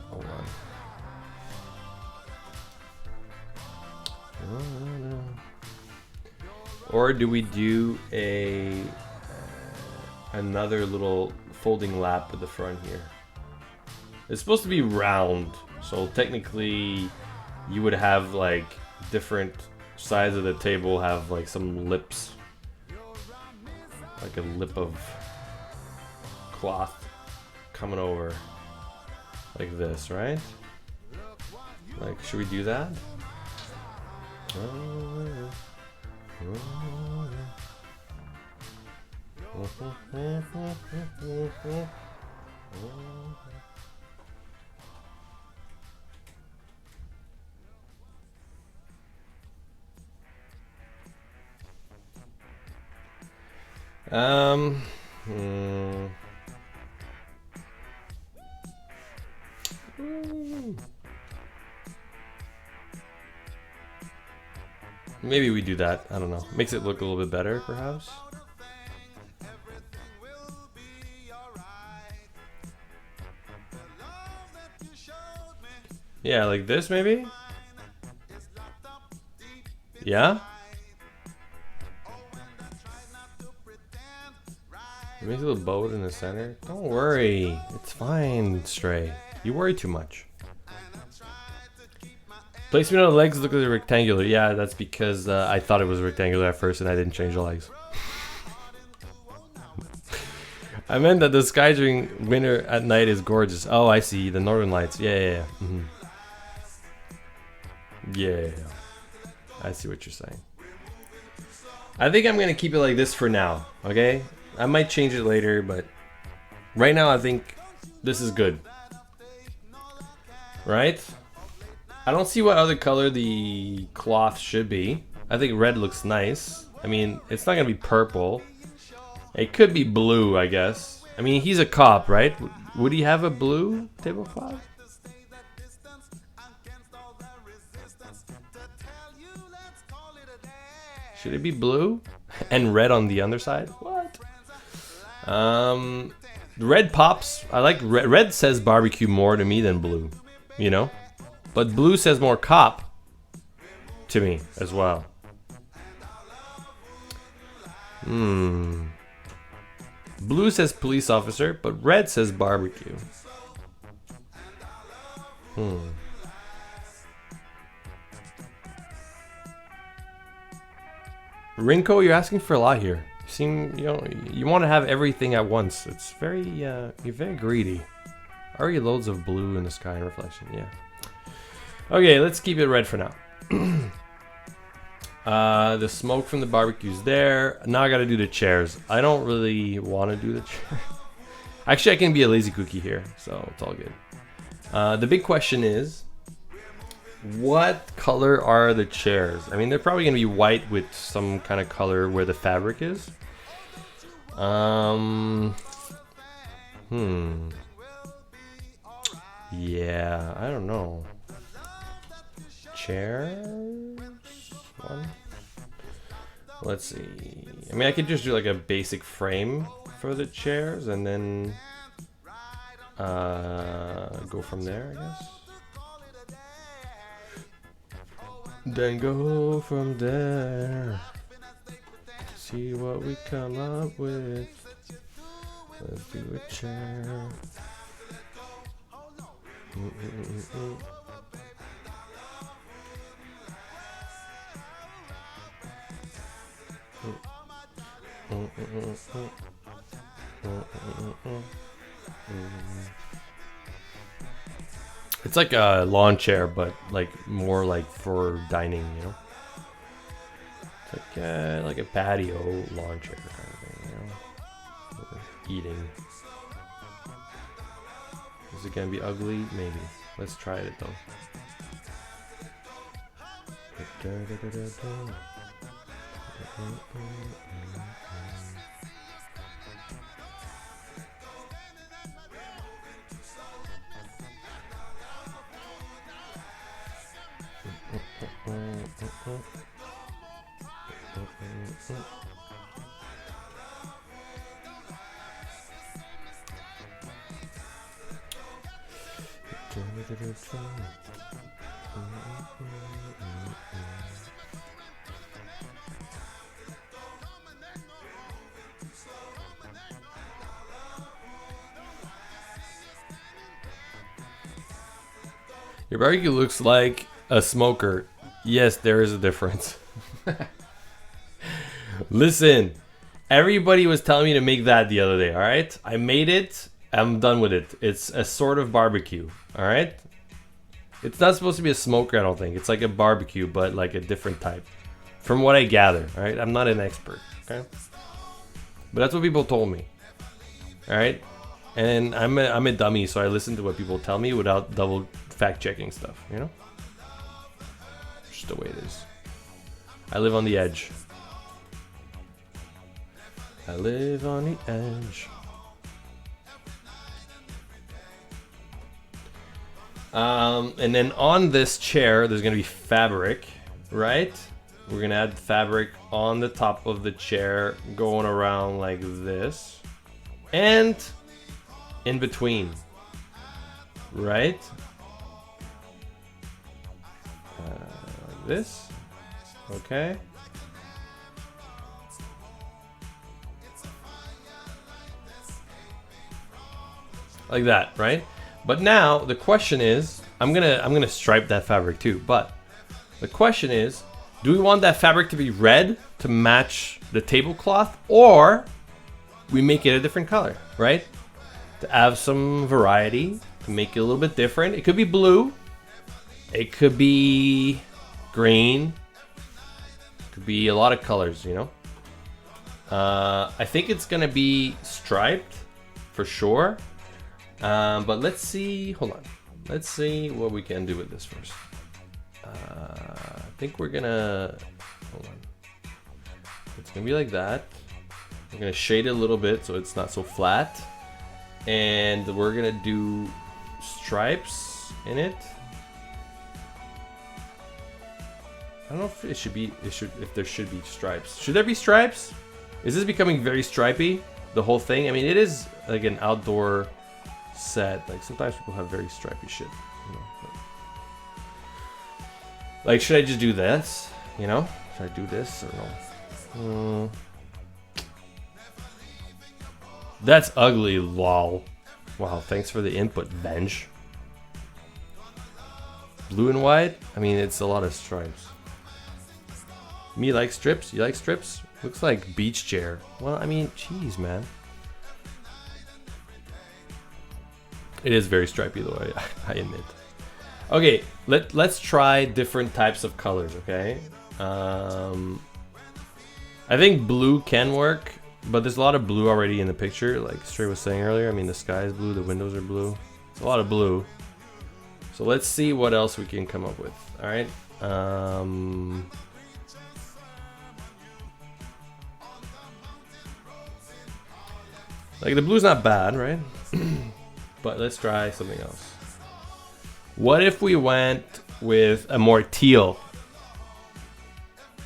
Or do we do a another little folding lap at the front here? It's supposed to be round, so technically you would have like different sides of the table have like some lips, like a lip of cloth coming over like this, right? Like, should we do that? Maybe we do that. I don't know. Makes it look a little bit better, perhaps. Yeah, like this, maybe? Yeah? Make a little boat in the center. Don't worry. It's fine, Stray. You worry too much. Placement of the legs look like rectangular. Yeah, that's because I thought it was rectangular at first and I didn't change the legs. I meant that the sky during winter at night is gorgeous. Oh, I see. The northern lights. Yeah. Mm-hmm. Yeah. I see what you're saying. I think I'm going to keep it like this for now. Okay? I might change it later, but right now I think this is good. Right? I don't see what other color the cloth should be. I think red looks nice. I mean, it's not gonna be purple. It could be blue, I guess. I mean, he's a cop, right? Would he have a blue tablecloth? Should it be blue? And red on the underside? What? Red pops. I like red. Red says barbecue more to me than blue. You know? But blue says more cop to me as well. Blue says police officer, but red says barbecue. Rinko, you're asking for a lot here. You want to have everything at once. It's very, you're very greedy. Already loads of blue in the sky and reflection, yeah. Okay, let's keep it red for now. The smoke from the barbecue's there. Now I gotta do the chairs. I don't really want to do the chairs. Actually, I can be a lazy cookie here, so it's all good. The big question is, what color are the chairs? I mean, they're probably gonna be white with some kind of color where the fabric is. Yeah, I don't know. Chairs? One. Let's see. I mean, I could just do like a basic frame for the chairs and then go from there, I guess. Then go from there. See what we come up with. Let's do a chair. It's like a lawn chair, but like more like for dining, you know. It's like a patio lawn chair kind of thing, you know. For eating. Is it gonna be ugly? Maybe. Let's try it though. Your barbecue looks like a smoker. Yes, there is a difference. Listen, everybody was telling me to make that the other day, alright? I made it. I'm done with it. It's a sort of barbecue, alright? It's not supposed to be a smoker, I don't think. It's like a barbecue, but like a different type. From what I gather, alright? I'm not an expert, okay? But that's what people told me, alright? And I'm a dummy, so I listen to what people tell me without double fact-checking stuff, you know? Just the way it is. I live on the edge. I live on the edge. And then on this chair, there's gonna be fabric, right? We're gonna add fabric on the top of the chair, going around like this, and in between, right? This, okay. Like that, right? But now the question is, I'm gonna stripe that fabric too. But the question is, do we want that fabric to be red to match the tablecloth, or we make it a different color, right? To have some variety, to make it a little bit different. It could be blue. It could be green. It could be a lot of colors, you know. I think it's gonna be striped for sure. But let's see. Hold on. Let's see what we can do with this first. I think we're gonna. Hold on. It's gonna be like that. We're gonna shade it a little bit so it's not so flat, and we're gonna do stripes in it. I don't know if it should be. If there should be stripes. Should there be stripes? Is this becoming very stripy? The whole thing. I mean, it is like an outdoor set. Like sometimes people have very stripy shit. You know, but... Like, should I just do this? You know, should I do this or no? That's ugly, lol. Wow, thanks for the input, bench. Blue and white? I mean, it's a lot of stripes. Me like strips? You like strips? Looks like beach chair. Well, I mean, jeez, man. It is very stripy though, I admit. Okay, let's try different types of colors, okay? I think blue can work, but there's a lot of blue already in the picture, like Stray was saying earlier. I mean, the sky is blue, the windows are blue. It's a lot of blue. So let's see what else we can come up with, all right? Like the blue's not bad, right? But let's try something else. What if we went with a more teal?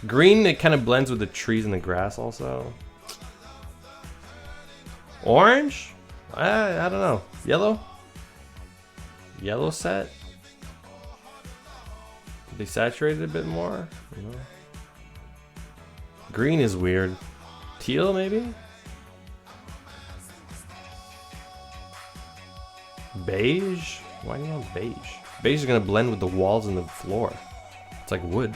Green, it kind of blends with the trees and the grass also. Orange? I don't know. Yellow? Yellow set? They saturated a bit more? You know? Green is weird. Teal maybe? Beige? Why do you want beige? Beige is gonna blend with the walls and the floor. It's like wood.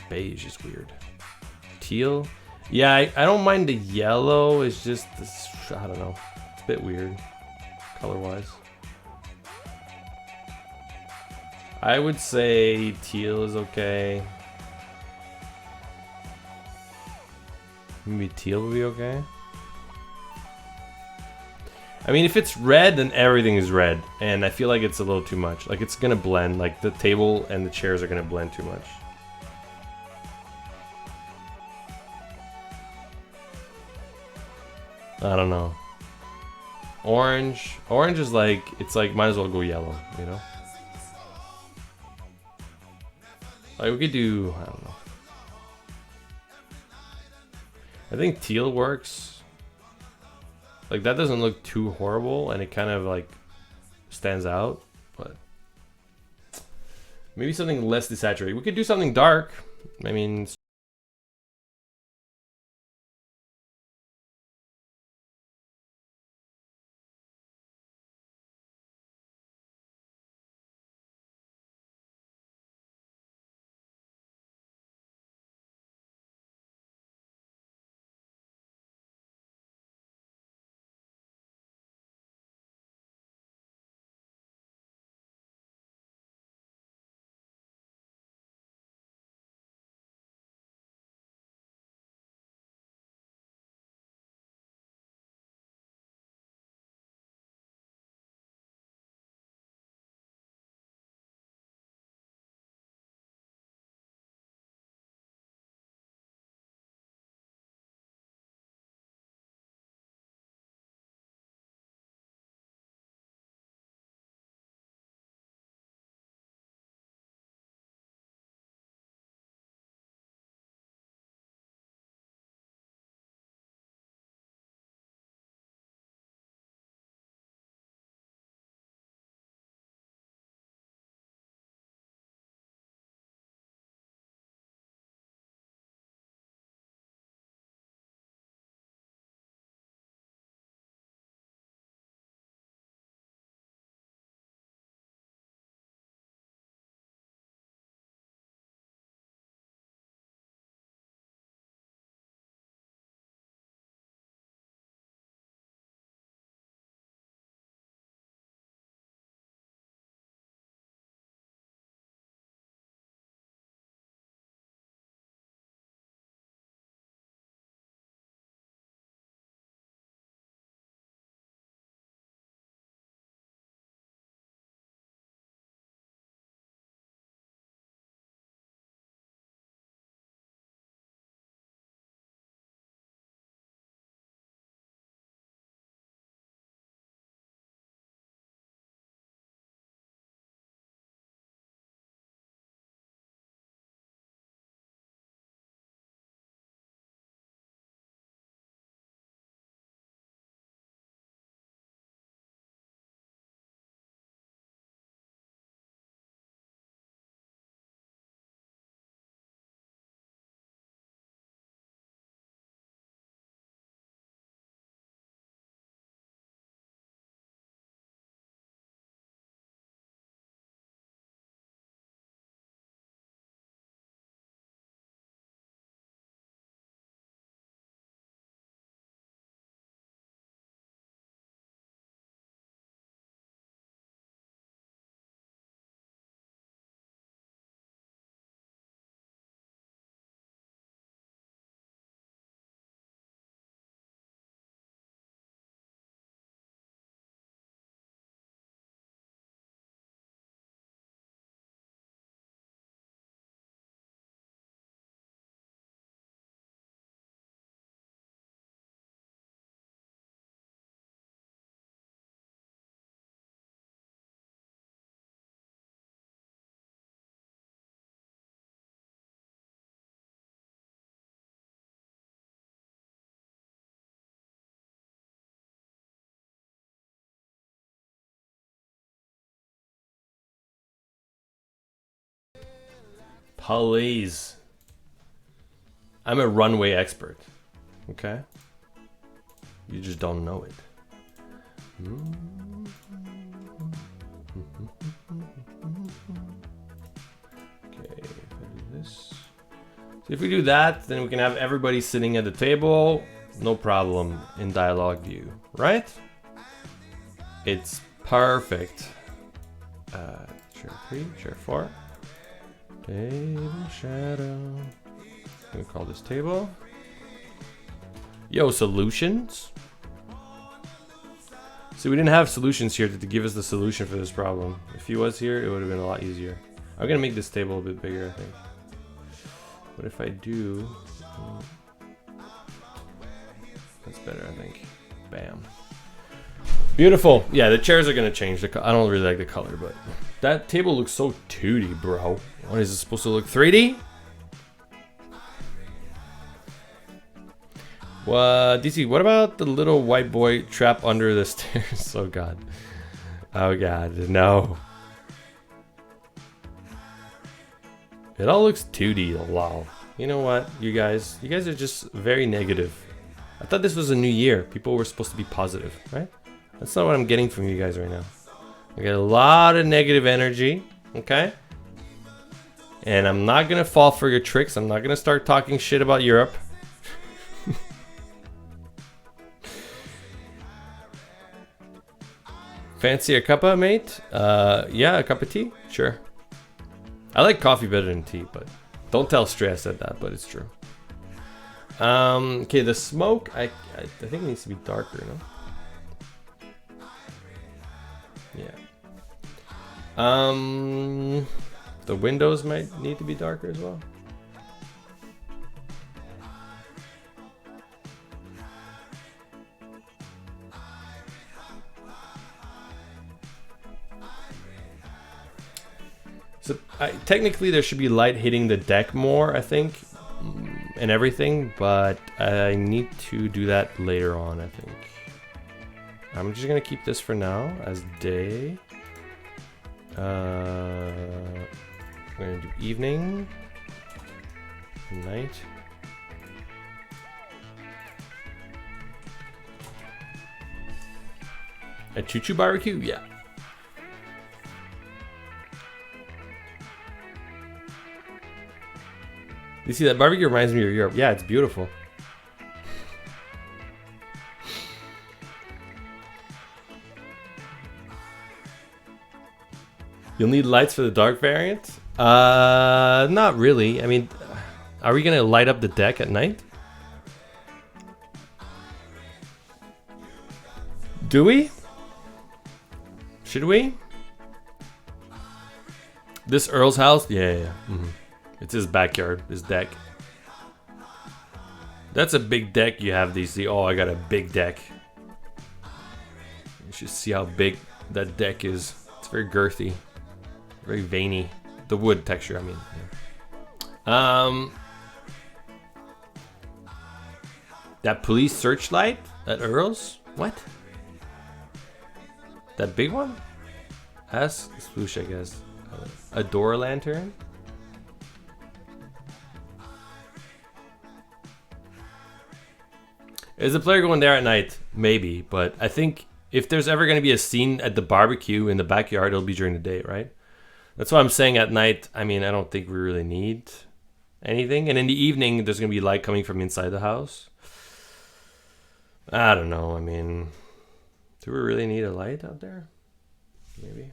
Beige is weird. Teal? Yeah, I don't mind the yellow. It's just this, I don't know. It's a bit weird, color-wise. I would say teal is okay. Maybe teal would be okay. I mean, if it's red, then everything is red. And I feel like it's a little too much. Like, it's gonna blend. Like, the table and the chairs are gonna blend too much. I don't know. Orange. Orange is like, it's like, might as well go yellow, you know? Like, we could do, I don't know. I think teal works. Like, that doesn't look too horrible, and it kind of, like, stands out, but maybe something less desaturated. We could do something dark. I mean, Please. I'm a runway expert. Okay? You just don't know it. Okay, if I do this. So if we do that, then we can have everybody sitting at the table. No problem in dialogue view, right? It's perfect. Chair 3, chair 4. Table shadow. I'm gonna call this table. Yo, solutions? See, we didn't have solutions here to give us the solution for this problem. If he was here, it would have been a lot easier. I'm gonna make this table a bit bigger, I think. But if I do... That's better, I think. Bam. Beautiful. Yeah, the chairs are gonna change. I don't really like the color, but... That table looks so 2D, bro. What is it supposed to look 3D? DC, what about the little white boy trapped under the stairs? Oh god. Oh god, no. It all looks 2D, lol. You know what, you guys are just very negative. I thought this was a new year. People were supposed to be positive, right? That's not what I'm getting from you guys right now. I get a lot of negative energy, okay? And I'm not gonna fall for your tricks. I'm not gonna start talking shit about Europe. Fancy a cuppa, mate? Yeah, a cup of tea? Sure. I like coffee better than tea, but don't tell Stray I said that, but it's true. Okay, the smoke, I think it needs to be darker, no? Yeah. The windows might need to be darker as well. So technically there should be light hitting the deck more, I think, and everything, but I need to do that later on, I think. I'm just gonna keep this for now as day. I'm gonna do evening, night. A choo-choo barbecue? Yeah. You see, that barbecue reminds me of Europe. Yeah, it's beautiful. You'll need lights for the dark variant? Not really. I mean, are we gonna light up the deck at night? Do we? Should we? This Earl's house? Yeah. Mm-hmm. It's his backyard, his deck. That's a big deck you have, DC. Oh, I got a big deck. You should see how big that deck is. It's very girthy. Very veiny. The wood texture, I mean. Yeah. That police searchlight at Earl's? What? That big one? Ask Sploosh, I guess. A door lantern? Is the player going there at night? Maybe, but I think if there's ever going to be a scene at the barbecue in the backyard, it'll be during the day, right? That's why I'm saying at night. I mean, I don't think we really need anything. And in the evening, there's going to be light coming from inside the house. I don't know. I mean, do we really need a light out there? Maybe.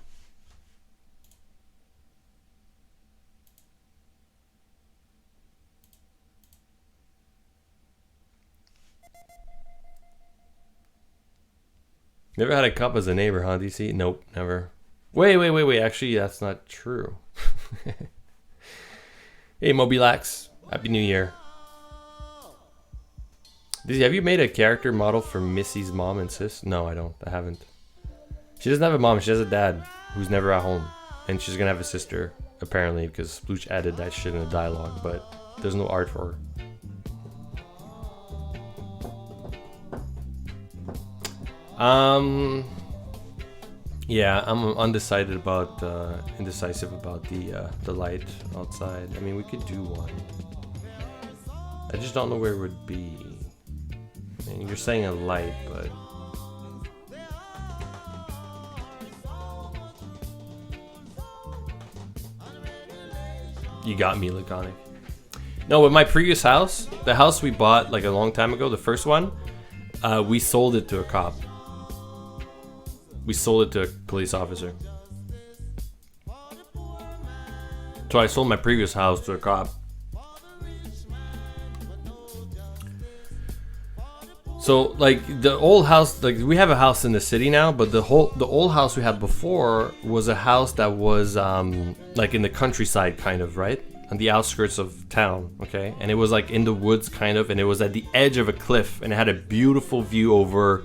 Never had a cup as a neighbor, huh, DC? Nope, never. Wait. Actually, that's not true. Hey, Mobilax. Happy New Year. DC, have you made a character model for Missy's mom and sis? No, I don't. I haven't. She doesn't have a mom. She has a dad who's never at home. And she's going to have a sister, apparently, because Splooch added that shit in the dialogue. But there's no art for her. Yeah, I'm undecided about indecisive about the light outside. I mean, we could do one. I just don't know where it would be. I mean, you're saying a light, but you got me, Laconic. No, with my previous house, the house we bought like a long time ago, the first one, we sold it to a cop. We sold it to a police officer. So I sold my previous house to a cop. So like the old house, like we have a house in the city now, but the old house we had before was a house that was like in the countryside kind of, right? On the outskirts of town, okay? And it was like in the woods kind of, and it was at the edge of a cliff, and it had a beautiful view over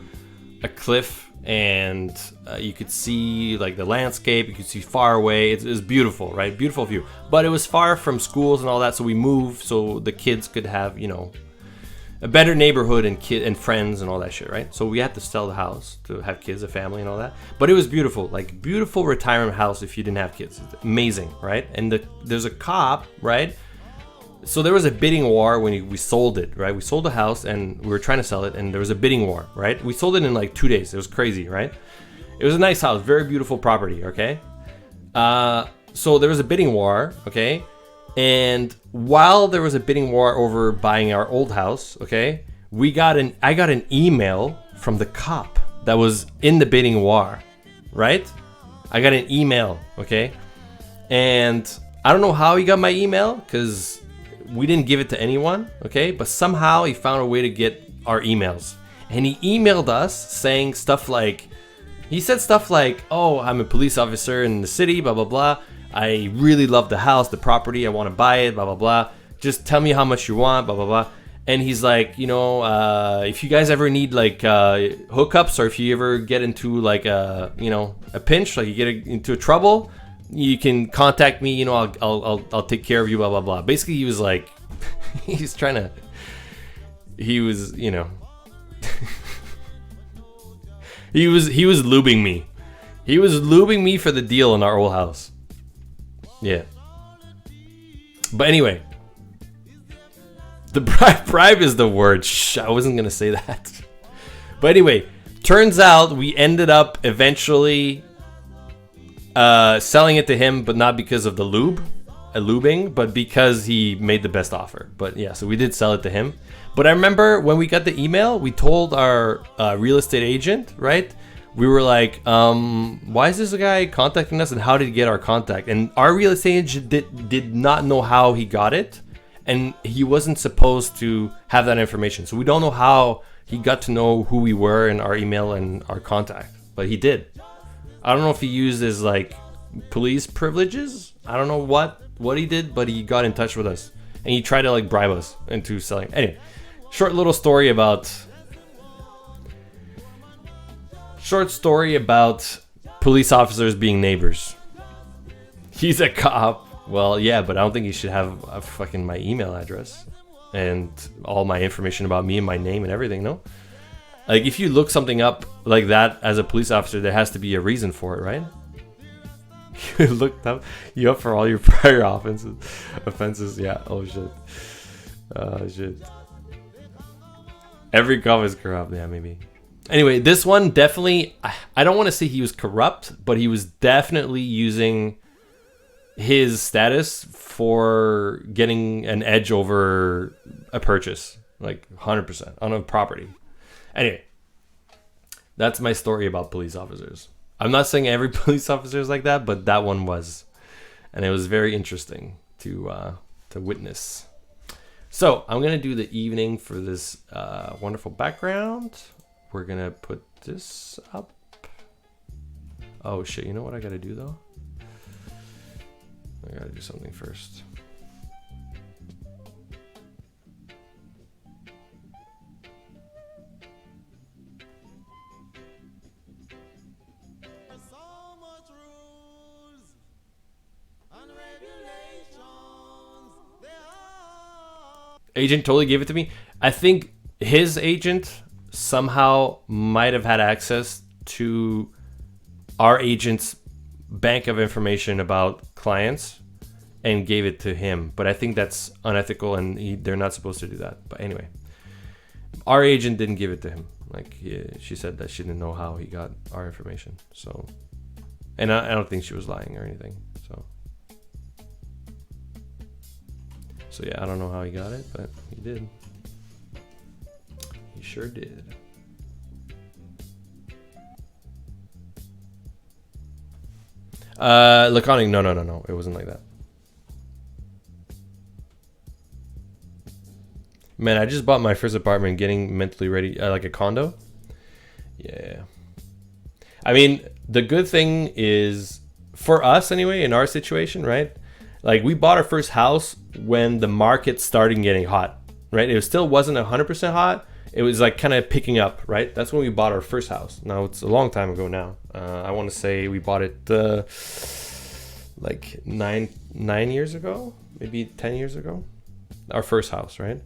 a cliff, and you could see like the landscape, you could see far away. It was beautiful, right? Beautiful view. But it was far from schools and all that, so we moved so the kids could have, you know, a better neighborhood and kid and friends and all that shit, right? So we had to sell the house to have kids, a family, and all that. But it was beautiful, like beautiful retirement house if you didn't have kids. Amazing, right? And there's a cop, right? So there was a bidding war when we sold it, right? We sold the house and we were trying to sell it, and there was a bidding war, right? We sold it in like 2 days. It was crazy, right? It was a nice house, very beautiful property, okay? So there was a bidding war, okay? And while there was a bidding war over buying our old house, okay, I got an email from the cop that was in the bidding war, right? I got an email, okay? And I don't know how he got my email, because we didn't give it to anyone, okay? But somehow he found a way to get our emails. And he emailed us saying stuff like, he said stuff like, oh, I'm a police officer in the city, blah, blah, blah. I really love the house, the property, I want to buy it, blah, blah, blah. Just tell me how much you want, blah, blah, blah. And he's like, you know, if you guys ever need like hookups, or if you ever get into like a, you know, a pinch, like you get into trouble, you can contact me, you know, I'll take care of you, blah, blah, blah. Basically, he was like, he's trying to, he was, you know, he was lubing me. He was lubing me for the deal in our old house. Yeah. But anyway, the bribe is the word. Shh, I wasn't going to say that. But anyway, turns out we ended up eventually selling it to him, but not because of the lubing, but because he made the best offer. But yeah, so we did sell it to him. But I remember when we got the email, we told our real estate agent, right? We were like, why is this guy contacting us, and how did he get our contact? And our real estate agent did not know how he got it, and he wasn't supposed to have that information. So we don't know how he got to know who we were and our email and our contact, but he did. I don't know if he used his like police privileges. I don't know what he did, but he got in touch with us, and he tried to like bribe us into selling. Anyway, short story about police officers being neighbors. He's a cop. Well, yeah, but I don't think he should have a fucking my email address and all my information about me and my name and everything, no? Like, if you look something up like that as a police officer, there has to be a reason for it, right? You looked you up for all your prior offenses. Yeah. Oh shit. Every cop is corrupt. Yeah, maybe. Anyway, this one definitely, I don't want to say he was corrupt, but he was definitely using his status for getting an edge over a purchase, like 100% on a property. Anyway, that's my story about police officers. I'm not saying every police officer is like that, but that one was. And it was very interesting to witness. So I'm going to do the evening for this wonderful background. We're going to put this up. Oh, shit. You know what I got to do, though? I got to do something first. Agent totally gave it to me. I think his agent somehow might have had access to our agent's bank of information about clients and gave it to him. But I think that's unethical, and they're not supposed to do that. But anyway, our agent didn't give it to him. Like she said that she didn't know how he got our information. So, and I don't think she was lying or anything. So yeah, I don't know how he got it, but he did. He sure did. Laconic, no. It wasn't like that. Man, I just bought my first apartment, getting mentally ready, like a condo. Yeah. I mean, the good thing is, for us anyway, in our situation, right? Like, we bought our first house when the market started getting hot, right? It still wasn't 100% hot. It was like kind of picking up, right? That's when we bought our first house. Now, it's a long time ago now. I want to say we bought it like nine years ago, maybe 10 years ago. Our first house, right?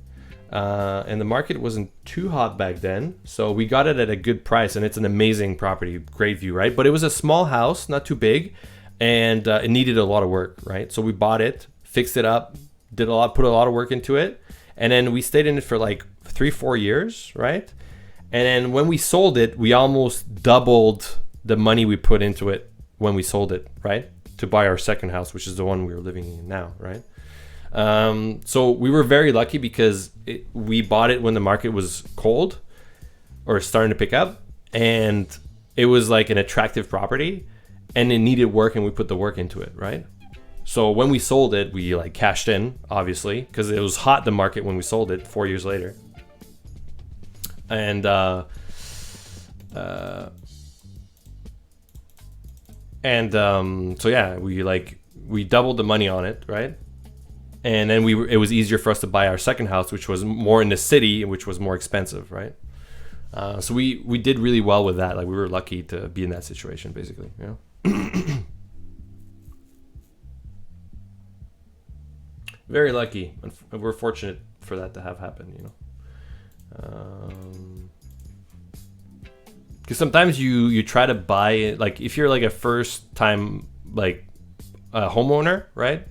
And the market wasn't too hot back then, so we got it at a good price, and it's an amazing property, great view, right? But it was a small house, not too big, and it needed a lot of work, right? So we bought it, fixed it up, put a lot of work into it, and then we stayed in it for like 3-4 years, right? And then when we sold it, we almost doubled the money we put into it when we sold it, right? To buy our second house, which is the one we were living in now, right? So we were very lucky because we bought it when the market was cold or starting to pick up, and it was like an attractive property, and it needed work, and we put the work into it, right? So when we sold it, we like cashed in, obviously, because it was hot, the market, when we sold it 4 years later. And so yeah, we doubled the money on it, right? And then it was easier for us to buy our second house, which was more in the city, which was more expensive, right? So we did really well with that. Like, we were lucky to be in that situation, basically. You know? Very lucky, and we're fortunate for that to have happened. You know, because sometimes you try to buy it, like if you're like a first time like homeowner, right?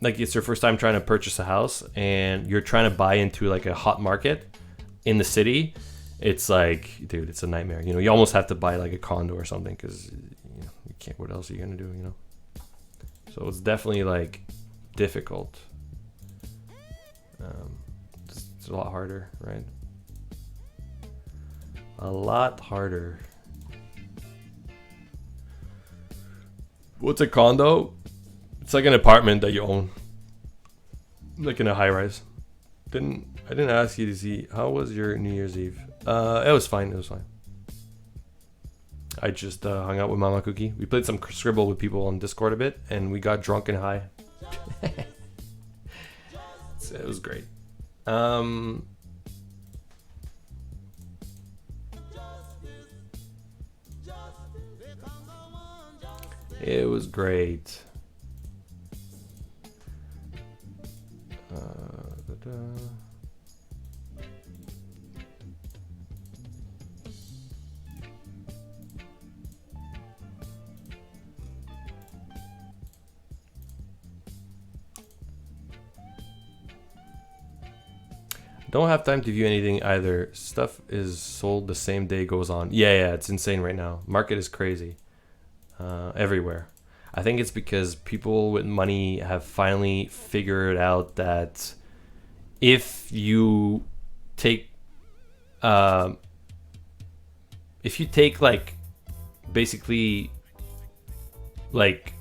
Like it's your first time trying to purchase a house, and you're trying to buy into like a hot market in the city. It's like, dude, it's a nightmare. You know, you almost have to buy like a condo or something, because you can't. What else are you gonna do? You know. So it's definitely like difficult. It's a lot harder, right? A lot harder. What's a condo? It's like an apartment that you own, like in a high rise. I didn't ask you to see, how was your New Year's Eve? It was fine. It was fine. I just hung out with Mama Cookie. We played some Scribble with people on Discord a bit, and we got drunk and high. It was great. It was great. Don't have time to view anything either. Stuff is sold the same day goes on. Yeah, it's insane right now. Market is crazy. Everywhere. I think it's because people with money have finally figured out that if you take like basically like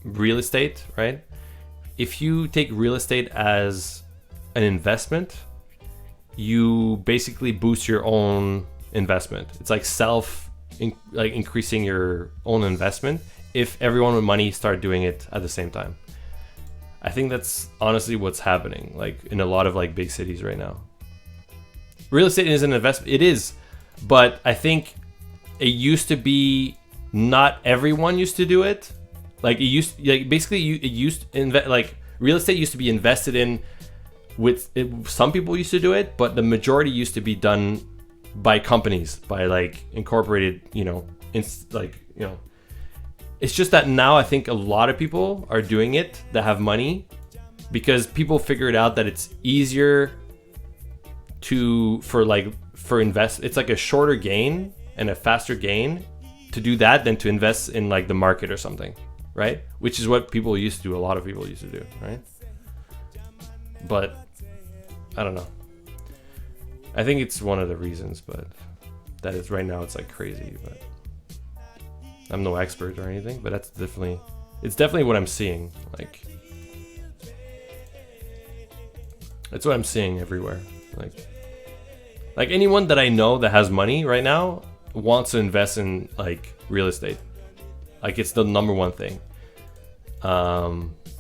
real estate, right? If you take real estate as an investment, you basically boost your own investment. It's like increasing your own investment if everyone with money start doing it at the same time. I think that's honestly what's happening, like in a lot of like big cities right now. Real estate is an investment. It is, but I think it used to be not everyone used to do it. Like real estate used to be invested in with it, some people used to do it, but the majority used to be done by companies, by like incorporated, it's just that now I think a lot of people are doing it that have money, because people figured out that it's easier for invest. It's like a shorter gain and a faster gain to do that than to invest in like the market or something, right? Which is what people used to do. A lot of people used to do, right? But I don't know. I think it's one of the reasons, but that is right now it's like crazy. But I'm no expert or anything, but it's definitely what I'm seeing. It's what I'm seeing everywhere. Like anyone that I know that has money right now wants to invest in like real estate. Like it's the number one thing.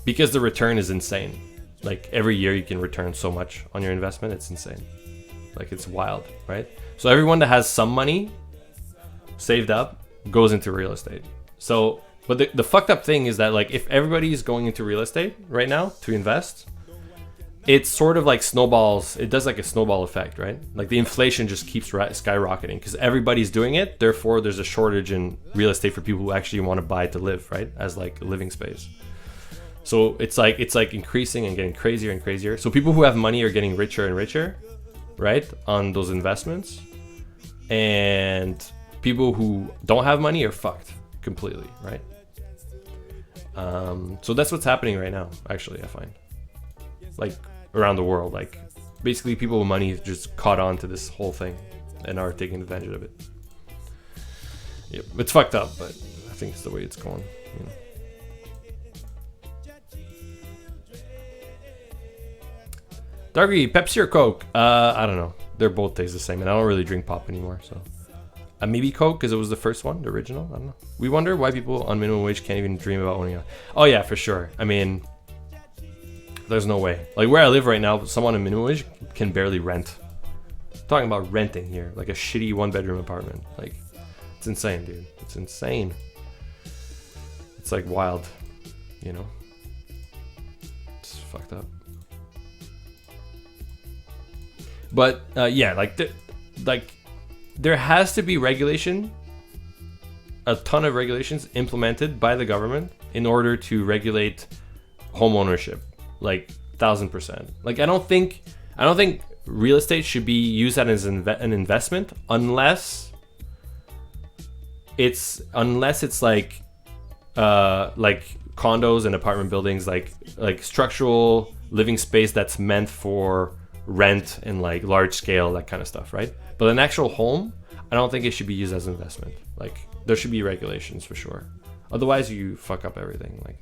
Because the return is insane. Like every year you can return so much on your investment. It's insane. Like it's wild, right? So everyone that has some money saved up goes into real estate. So, but the fucked up thing is that like if everybody is going into real estate right now to invest, it's sort of like snowballs. It does like a snowball effect, right? Like the inflation just keeps skyrocketing because everybody's doing it. Therefore, there's a shortage in real estate for people who actually want to buy to live, right? As like a living space. So it's like increasing and getting crazier and crazier. So people who have money are getting richer and richer, right, on those investments, and people who don't have money are fucked completely, right? So that's what's happening right now. Actually, I find, like around the world, like basically people with money just caught on to this whole thing and are taking advantage of it. Yep, it's fucked up, but I think it's the way it's going. You know? Darby, Pepsi or Coke? I don't know. They're both taste the same, and I don't really drink pop anymore. So, maybe Coke because it was the first one, the original. I don't know. We wonder why people on minimum wage can't even dream about owning a. Oh yeah, for sure. I mean, there's no way. Like where I live right now, someone on minimum wage can barely rent. I'm talking about renting here, like a shitty 1-bedroom apartment. Like, it's insane, dude. It's insane. It's like wild, you know. It's fucked up. But yeah, like there has to be regulation, a ton of regulations implemented by the government in order to regulate home ownership, like 1000%. Like I don't think real estate should be used as an investment unless it's like condos and apartment buildings, like structural living space that's meant for rent and like large scale, that kind of stuff, right? But an actual home, I don't think it should be used as an investment. Like there should be regulations for sure. Otherwise you fuck up everything. Like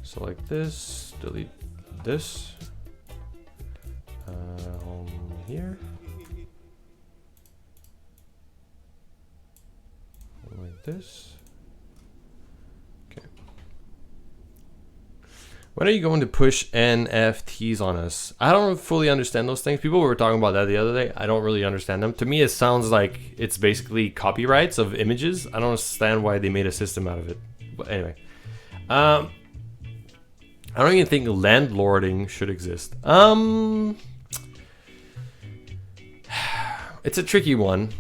so like this, delete this, home here, like this. Okay. When are you going to push NFTs on us? I don't fully understand those things. People were talking about that the other day. I don't really understand them. To me, it sounds like it's basically copyrights of images. I don't understand why they made a system out of it. But anyway. I don't even think landlording should exist. It's a tricky one,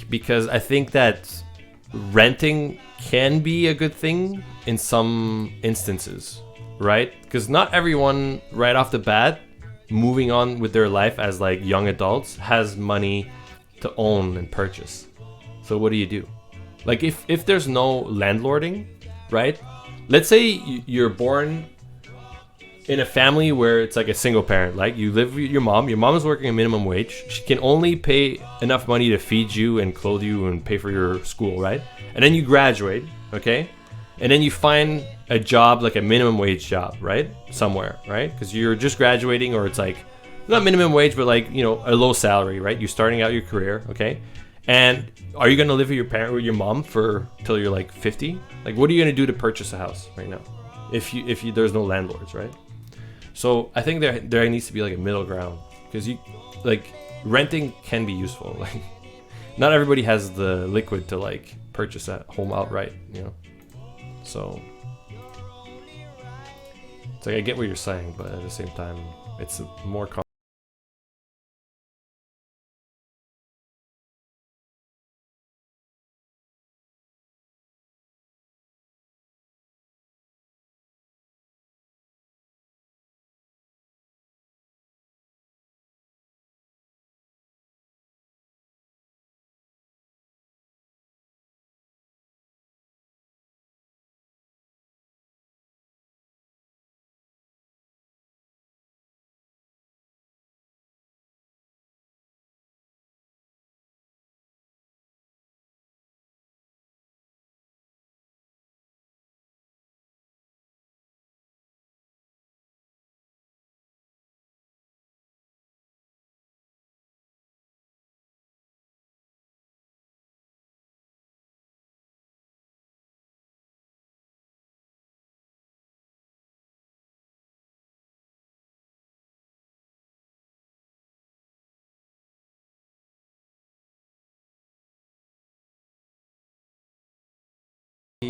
because I think that renting can be a good thing in some instances, right? Because not everyone right off the bat, moving on with their life as like young adults, has money to own and purchase, So what do you do? Like if there's no landlording, right? Let's say you're born in a family where it's like a single parent, like you live with your mom is working a minimum wage. She can only pay enough money to feed you and clothe you and pay for your school, right? And then you graduate, okay? And then you find a job, like a minimum wage job, right? Somewhere, right? Because you're just graduating, or it's like, not minimum wage, but like, you know, a low salary, right? You're starting out your career, okay? And are you gonna live with your mom for till you're like 50? Like, what are you gonna do to purchase a house right now? If you there's no landlords, right? So I think there needs to be like a middle ground, because you like renting can be useful. Like, not everybody has the liquid to like purchase that home outright, you know. So it's like I get what you're saying, but at the same time, it's more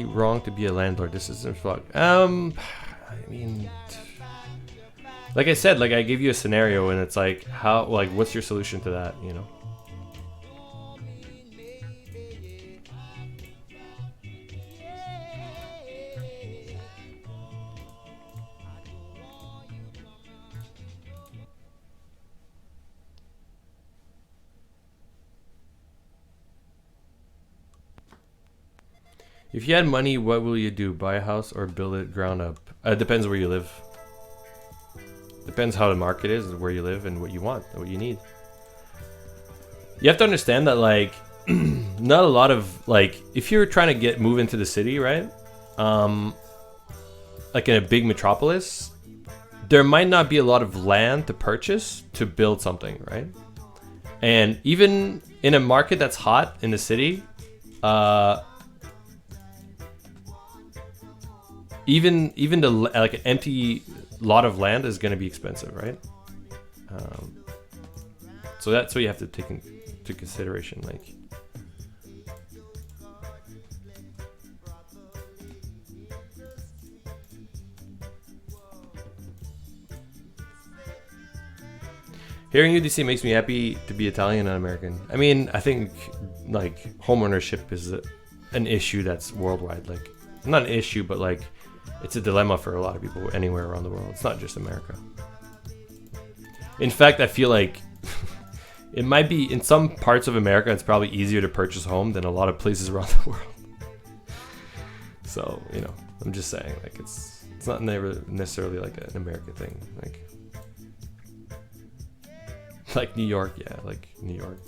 wrong to be a landlord. This isn't fuck. I mean, like I said, like I give you a scenario, and it's like, how, like, what's your solution to that? You know. If you had money, what will you do? Buy a house or build it ground up? It depends where you live. Depends how the market is, where you live, and what you want, what you need. You have to understand that, like, not a lot of, like, if you're trying to move into the city, right? Like in a big metropolis, there might not be a lot of land to purchase to build something, right? And even in a market that's hot in the city, even the like an empty lot of land is going to be expensive, right? So that's what you have to take into consideration. Like, hearing UDC makes me happy to be Italian and American. I mean, I think like homeownership is an issue that's worldwide. Like, not an issue, but like, it's a dilemma for a lot of people anywhere around the world. It's not just America. In fact, I feel like it might be in some parts of America, it's probably easier to purchase a home than a lot of places around the world. So, you know, I'm just saying, like, it's not never necessarily like an American thing. Like New York, yeah, like New York.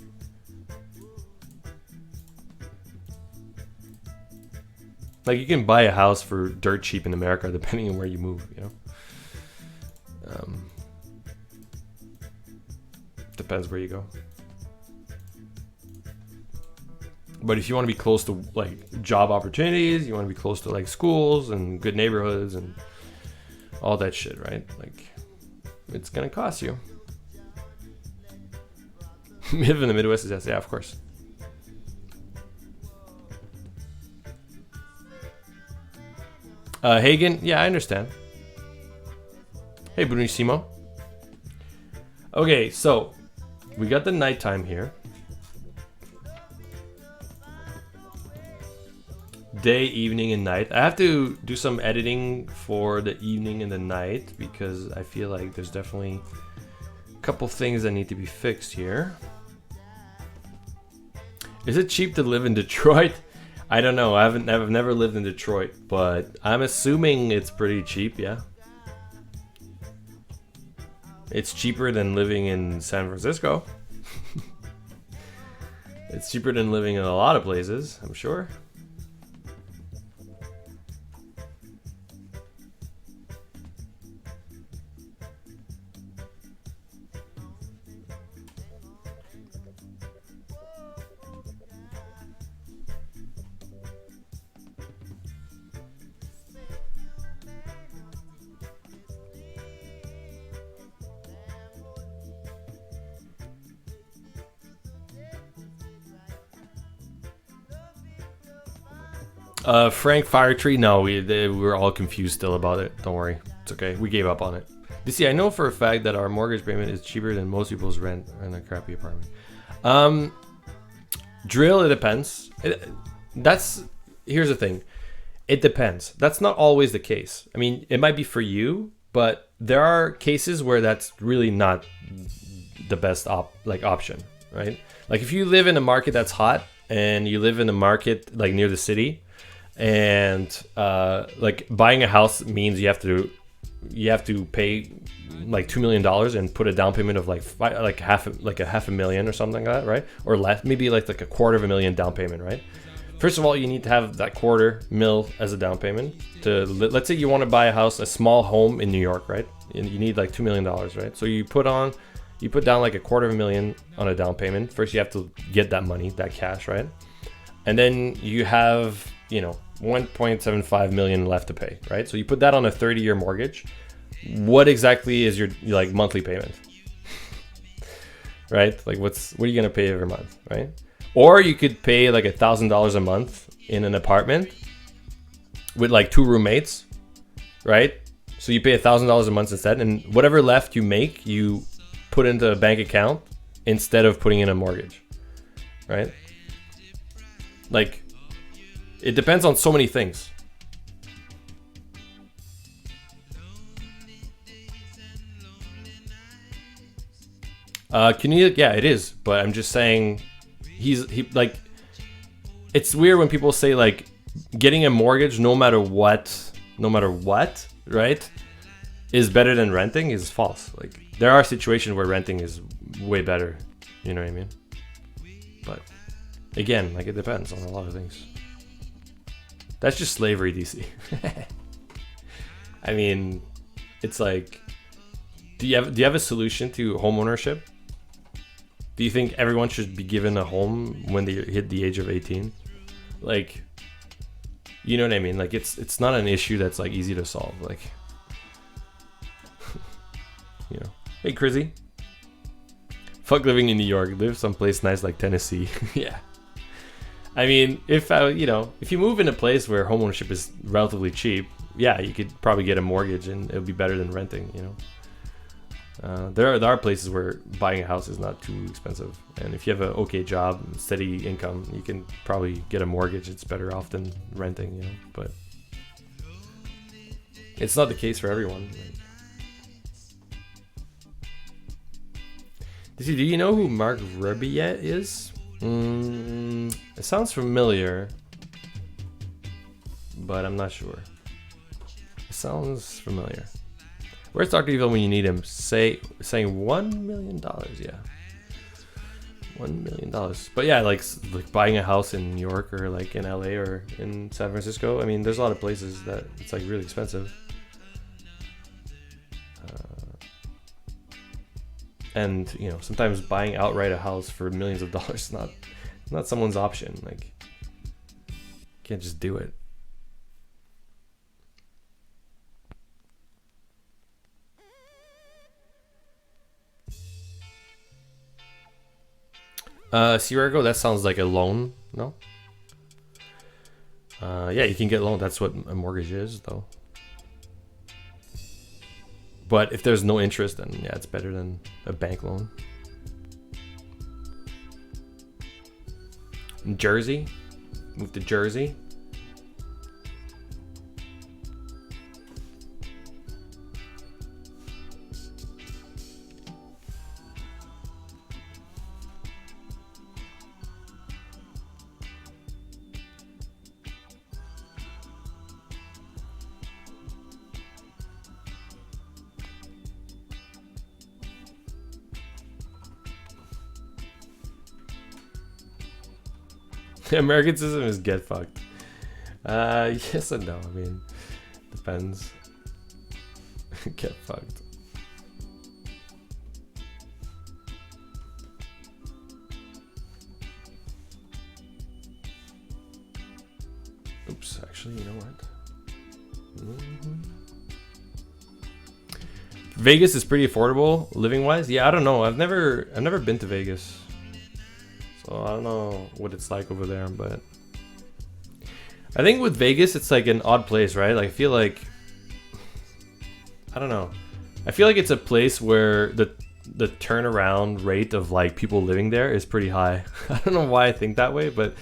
Like, you can buy a house for dirt cheap in America depending on where you move, you know? Depends where you go. But if you want to be close to, like, job opportunities, you want to be close to, like, schools and good neighborhoods and all that shit, right? Like, it's gonna cost you. Live in the Midwest is yes, yeah, of course. Hagen, yeah, I understand. Hey, Brunissimo. Okay, so we got the nighttime here. Day, evening, and night. I have to do some editing for the evening and the night because I feel like there's definitely a couple things that need to be fixed here. Is it cheap to live in Detroit? I don't know. I've never lived in Detroit, but I'm assuming it's pretty cheap. Yeah. It's cheaper than living in San Francisco. It's cheaper than living in a lot of places, I'm sure. Frank Firetree, no, we were all confused still about it. Don't worry, it's okay. We gave up on it. You see, I know for a fact that our mortgage payment is cheaper than most people's rent in a crappy apartment. Drill, it depends. Here's the thing. It depends. That's not always the case. I mean, it might be for you, but there are cases where that's really not the best option, right? Like if you live in a market that's hot and you live in a market like near the city, and like buying a house means you have to pay like $2 million and put a down payment of like half a million or something like that, right? Or less, maybe like a $250,000 down payment, right? First of all, you need to have that $250,000 as a down payment. Let's say you want to buy a small home in New York, right? And you need like $2 million, right? So you put down like a $250,000 on a down payment. First, you have to get that money, that cash, right? And then you have, $1.75 million left to pay, right? So you put that on a 30-year mortgage. What exactly is your like monthly payment? Right? Like what are you gonna pay every month, right? Or you could pay like $1,000 a month in an apartment with like 2 roommates, right? So you pay $1,000 a month instead, and whatever left you make, you put into a bank account instead of putting in a mortgage, right? Like, it depends on so many things. Yeah, it is, but I'm just saying it's weird when people say like getting a mortgage no matter what, right, is better than renting is false. Like there are situations where renting is way better, you know what I mean? But again, like it depends on a lot of things. That's just slavery, DC. I mean, it's like, do you have a solution to home ownership? Do you think everyone should be given a home when they hit the age of 18? Like, you know what I mean? Like it's not an issue that's like easy to solve. Like, hey Crizzy, fuck living in New York. Live someplace nice like Tennessee. Yeah. I mean, if you move in a place where homeownership is relatively cheap, yeah, you could probably get a mortgage and it'll be better than renting, There are places where buying a house is not too expensive, and if you have an okay job, steady income, you can probably get a mortgage. It's better off than renting, But it's not the case for everyone. Do you know who Mark Verbiet is? It sounds familiar, but I'm not sure. It sounds familiar. Where's Dr. Evil when you need him? Saying $1 million, yeah. $1 million. But yeah, like buying a house in New York or like in LA or in San Francisco. I mean, there's a lot of places that it's like really expensive. And sometimes buying outright a house for millions of dollars is not someone's option. Like, you can't just do it. Sierra, that sounds like a loan, no? Yeah, you can get a loan. That's what a mortgage is, though. But if there's no interest, then yeah, it's better than a bank loan. In Jersey, move to Jersey. The American system is get fucked. Yes and no. I mean, depends. Get fucked. Oops, actually, you know what? Vegas is pretty affordable living wise. Yeah, I don't know. I've never been to Vegas. So I don't know what it's like over there, but I think with Vegas it's like an odd place, right? Like I feel like I don't know. I feel like it's a place where the turnaround rate of like people living there is pretty high. I don't know why I think that way, but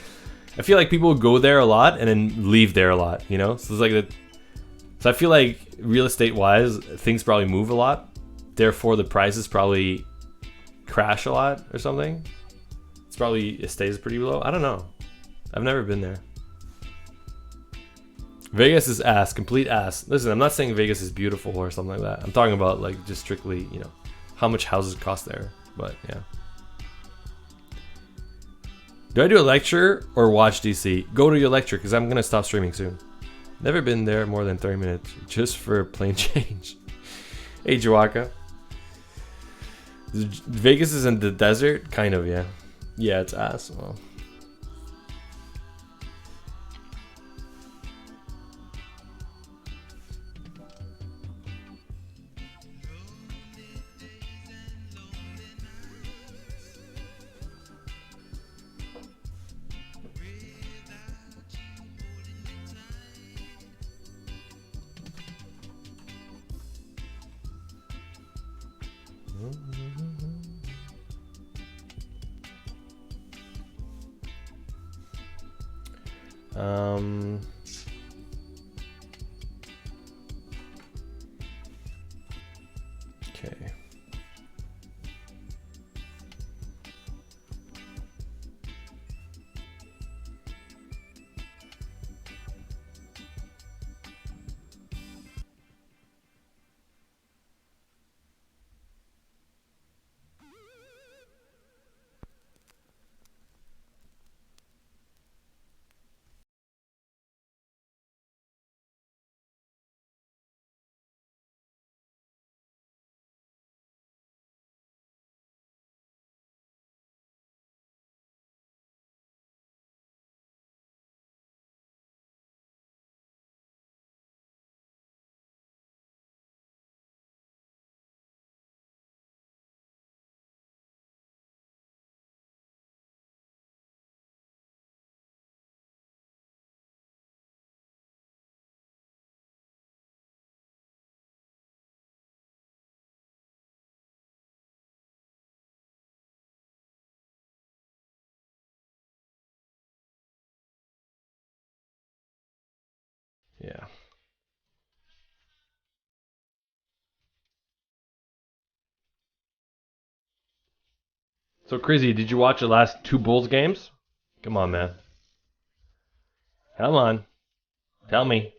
I feel like people go there a lot and then leave there a lot, you know? So it's like so I feel like real estate wise, things probably move a lot. Therefore the prices probably crash a lot or something. It stays pretty low. I don't know. I've never been there. Vegas is ass, complete ass. Listen, I'm not saying Vegas is beautiful or something like that. I'm talking about like just strictly, you know, how much houses cost there. But yeah. Do I do a lecture or watch DC? Go to your lecture because I'm gonna stop streaming soon. Never been there more than 30 minutes just for a plain change. Hey, Jawaka. Vegas is in the desert? Kind of, yeah. Yeah, it's ass. Well. Okay. Yeah. So Crazy, did you watch the last two Bulls games? Come on, man. Come on. Tell me.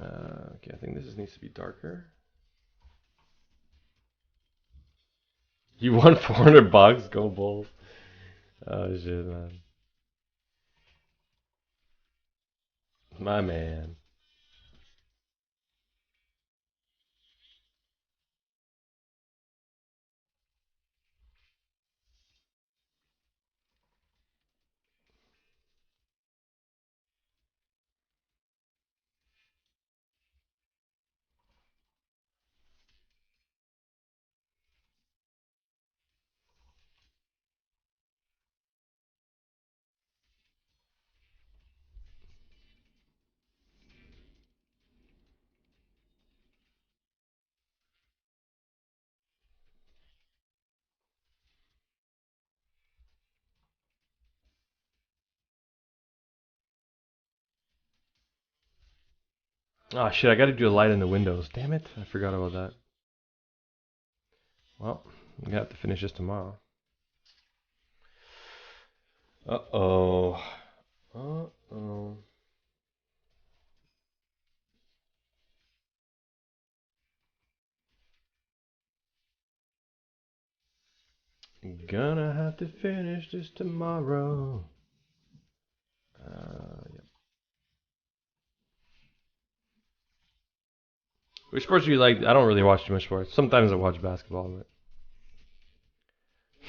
Okay, I think this needs to be darker. You won $400. Go Bulls. Oh shit, man. My man. Oh shit, I gotta do a light in the windows. Damn it, I forgot about that. Well, I'm gonna have to finish this tomorrow. Uh-oh. Oh. Gonna have to finish this tomorrow. Yep. Which sports do you like? I don't really watch too much sports. Sometimes I watch basketball, but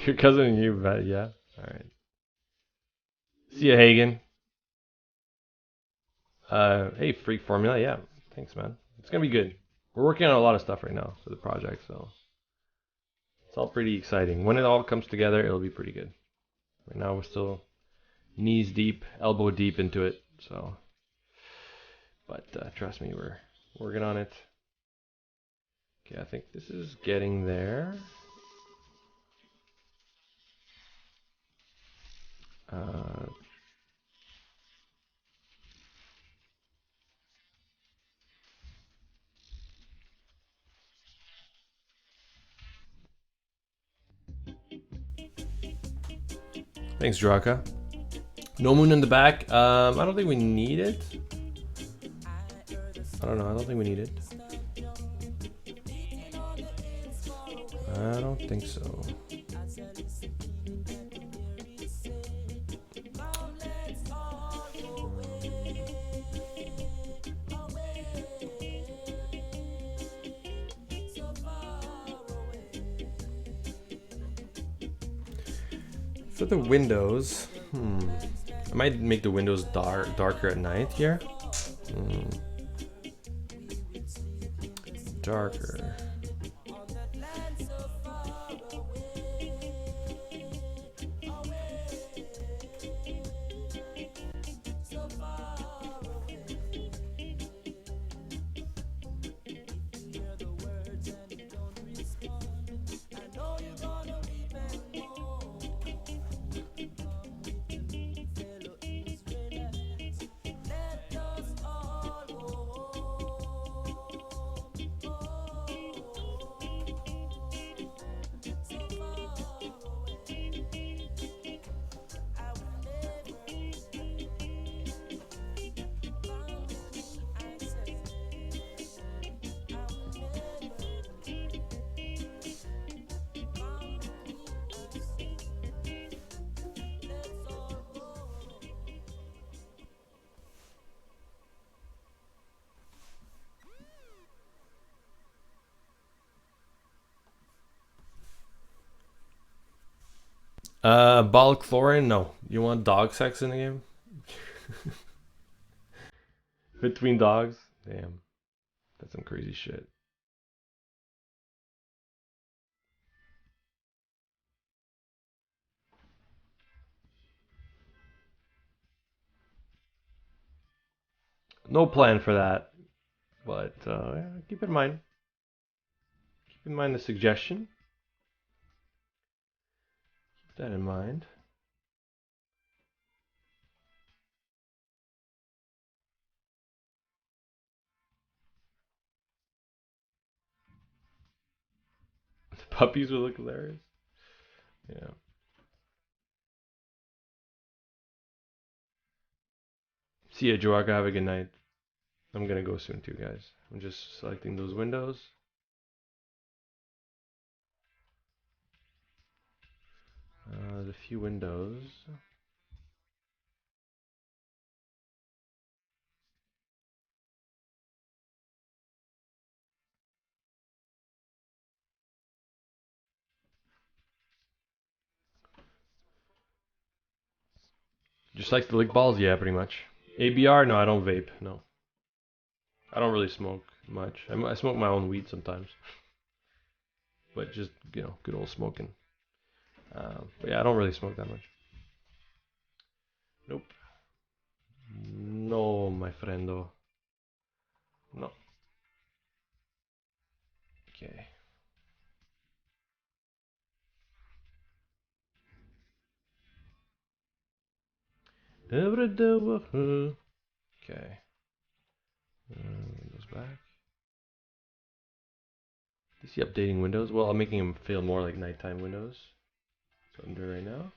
your cousin and you, yeah. All right. See ya, Hagen. Hey, Freak Formula. Yeah. Thanks, man. It's gonna be good. We're working on a lot of stuff right now for the project, so it's all pretty exciting. When it all comes together, it'll be pretty good. Right now, we're still knees deep, elbow deep into it. So, but trust me, we're working on it. Okay, I think this is getting there. Uh, Thanks, Draka. No moon in the back. I don't think we need it. I don't know. I don't think we need it. I don't think so. For the windows, I might make the windows darker at night here. Darker. Balchlorine? No. You want dog sex in the game? Between dogs? Damn. That's some crazy shit. No plan for that. But yeah, keep in mind. Keep in mind the suggestion. Keep that in mind. The puppies would look hilarious. Yeah. See ya, Joaka. Have a good night. I'm gonna go soon too, guys. I'm just selecting those windows. There's a few windows. Just like to lick balls? Yeah, pretty much. ABR? No, I don't vape. No. I don't really smoke much. I smoke my own weed sometimes. But just, good old smoking. But yeah, I don't really smoke that much. Nope. No, my friendo. No. Okay. Okay. Windows back. Is he updating windows? Well, I'm making him feel more like nighttime windows. That's what I'm doing right now.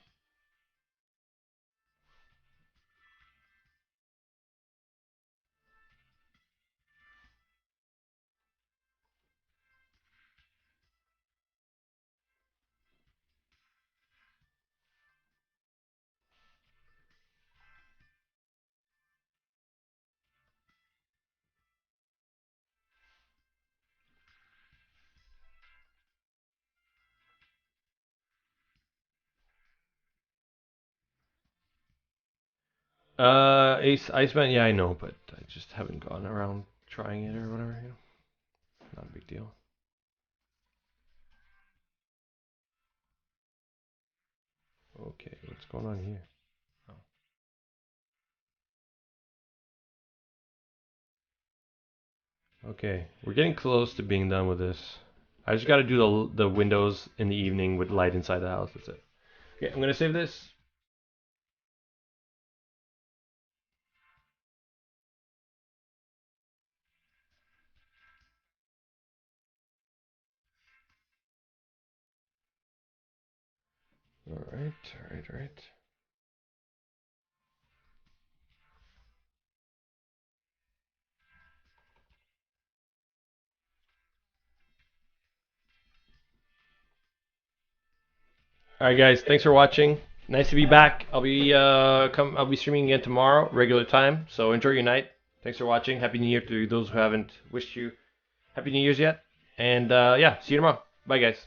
Iceman, yeah, I know, but I just haven't gone around trying it or whatever. You know, not a big deal. Okay, what's going on here? Oh. Okay, we're getting close to being done with this. I just got to do the windows in the evening with light inside the house. That's it. Okay, I'm gonna save this. All right, all right, all right. All right, guys. Thanks for watching. Nice to be back. I'll be streaming again tomorrow, regular time. So enjoy your night. Thanks for watching. Happy New Year to those who haven't wished you Happy New Year's yet. And yeah, see you tomorrow. Bye, guys.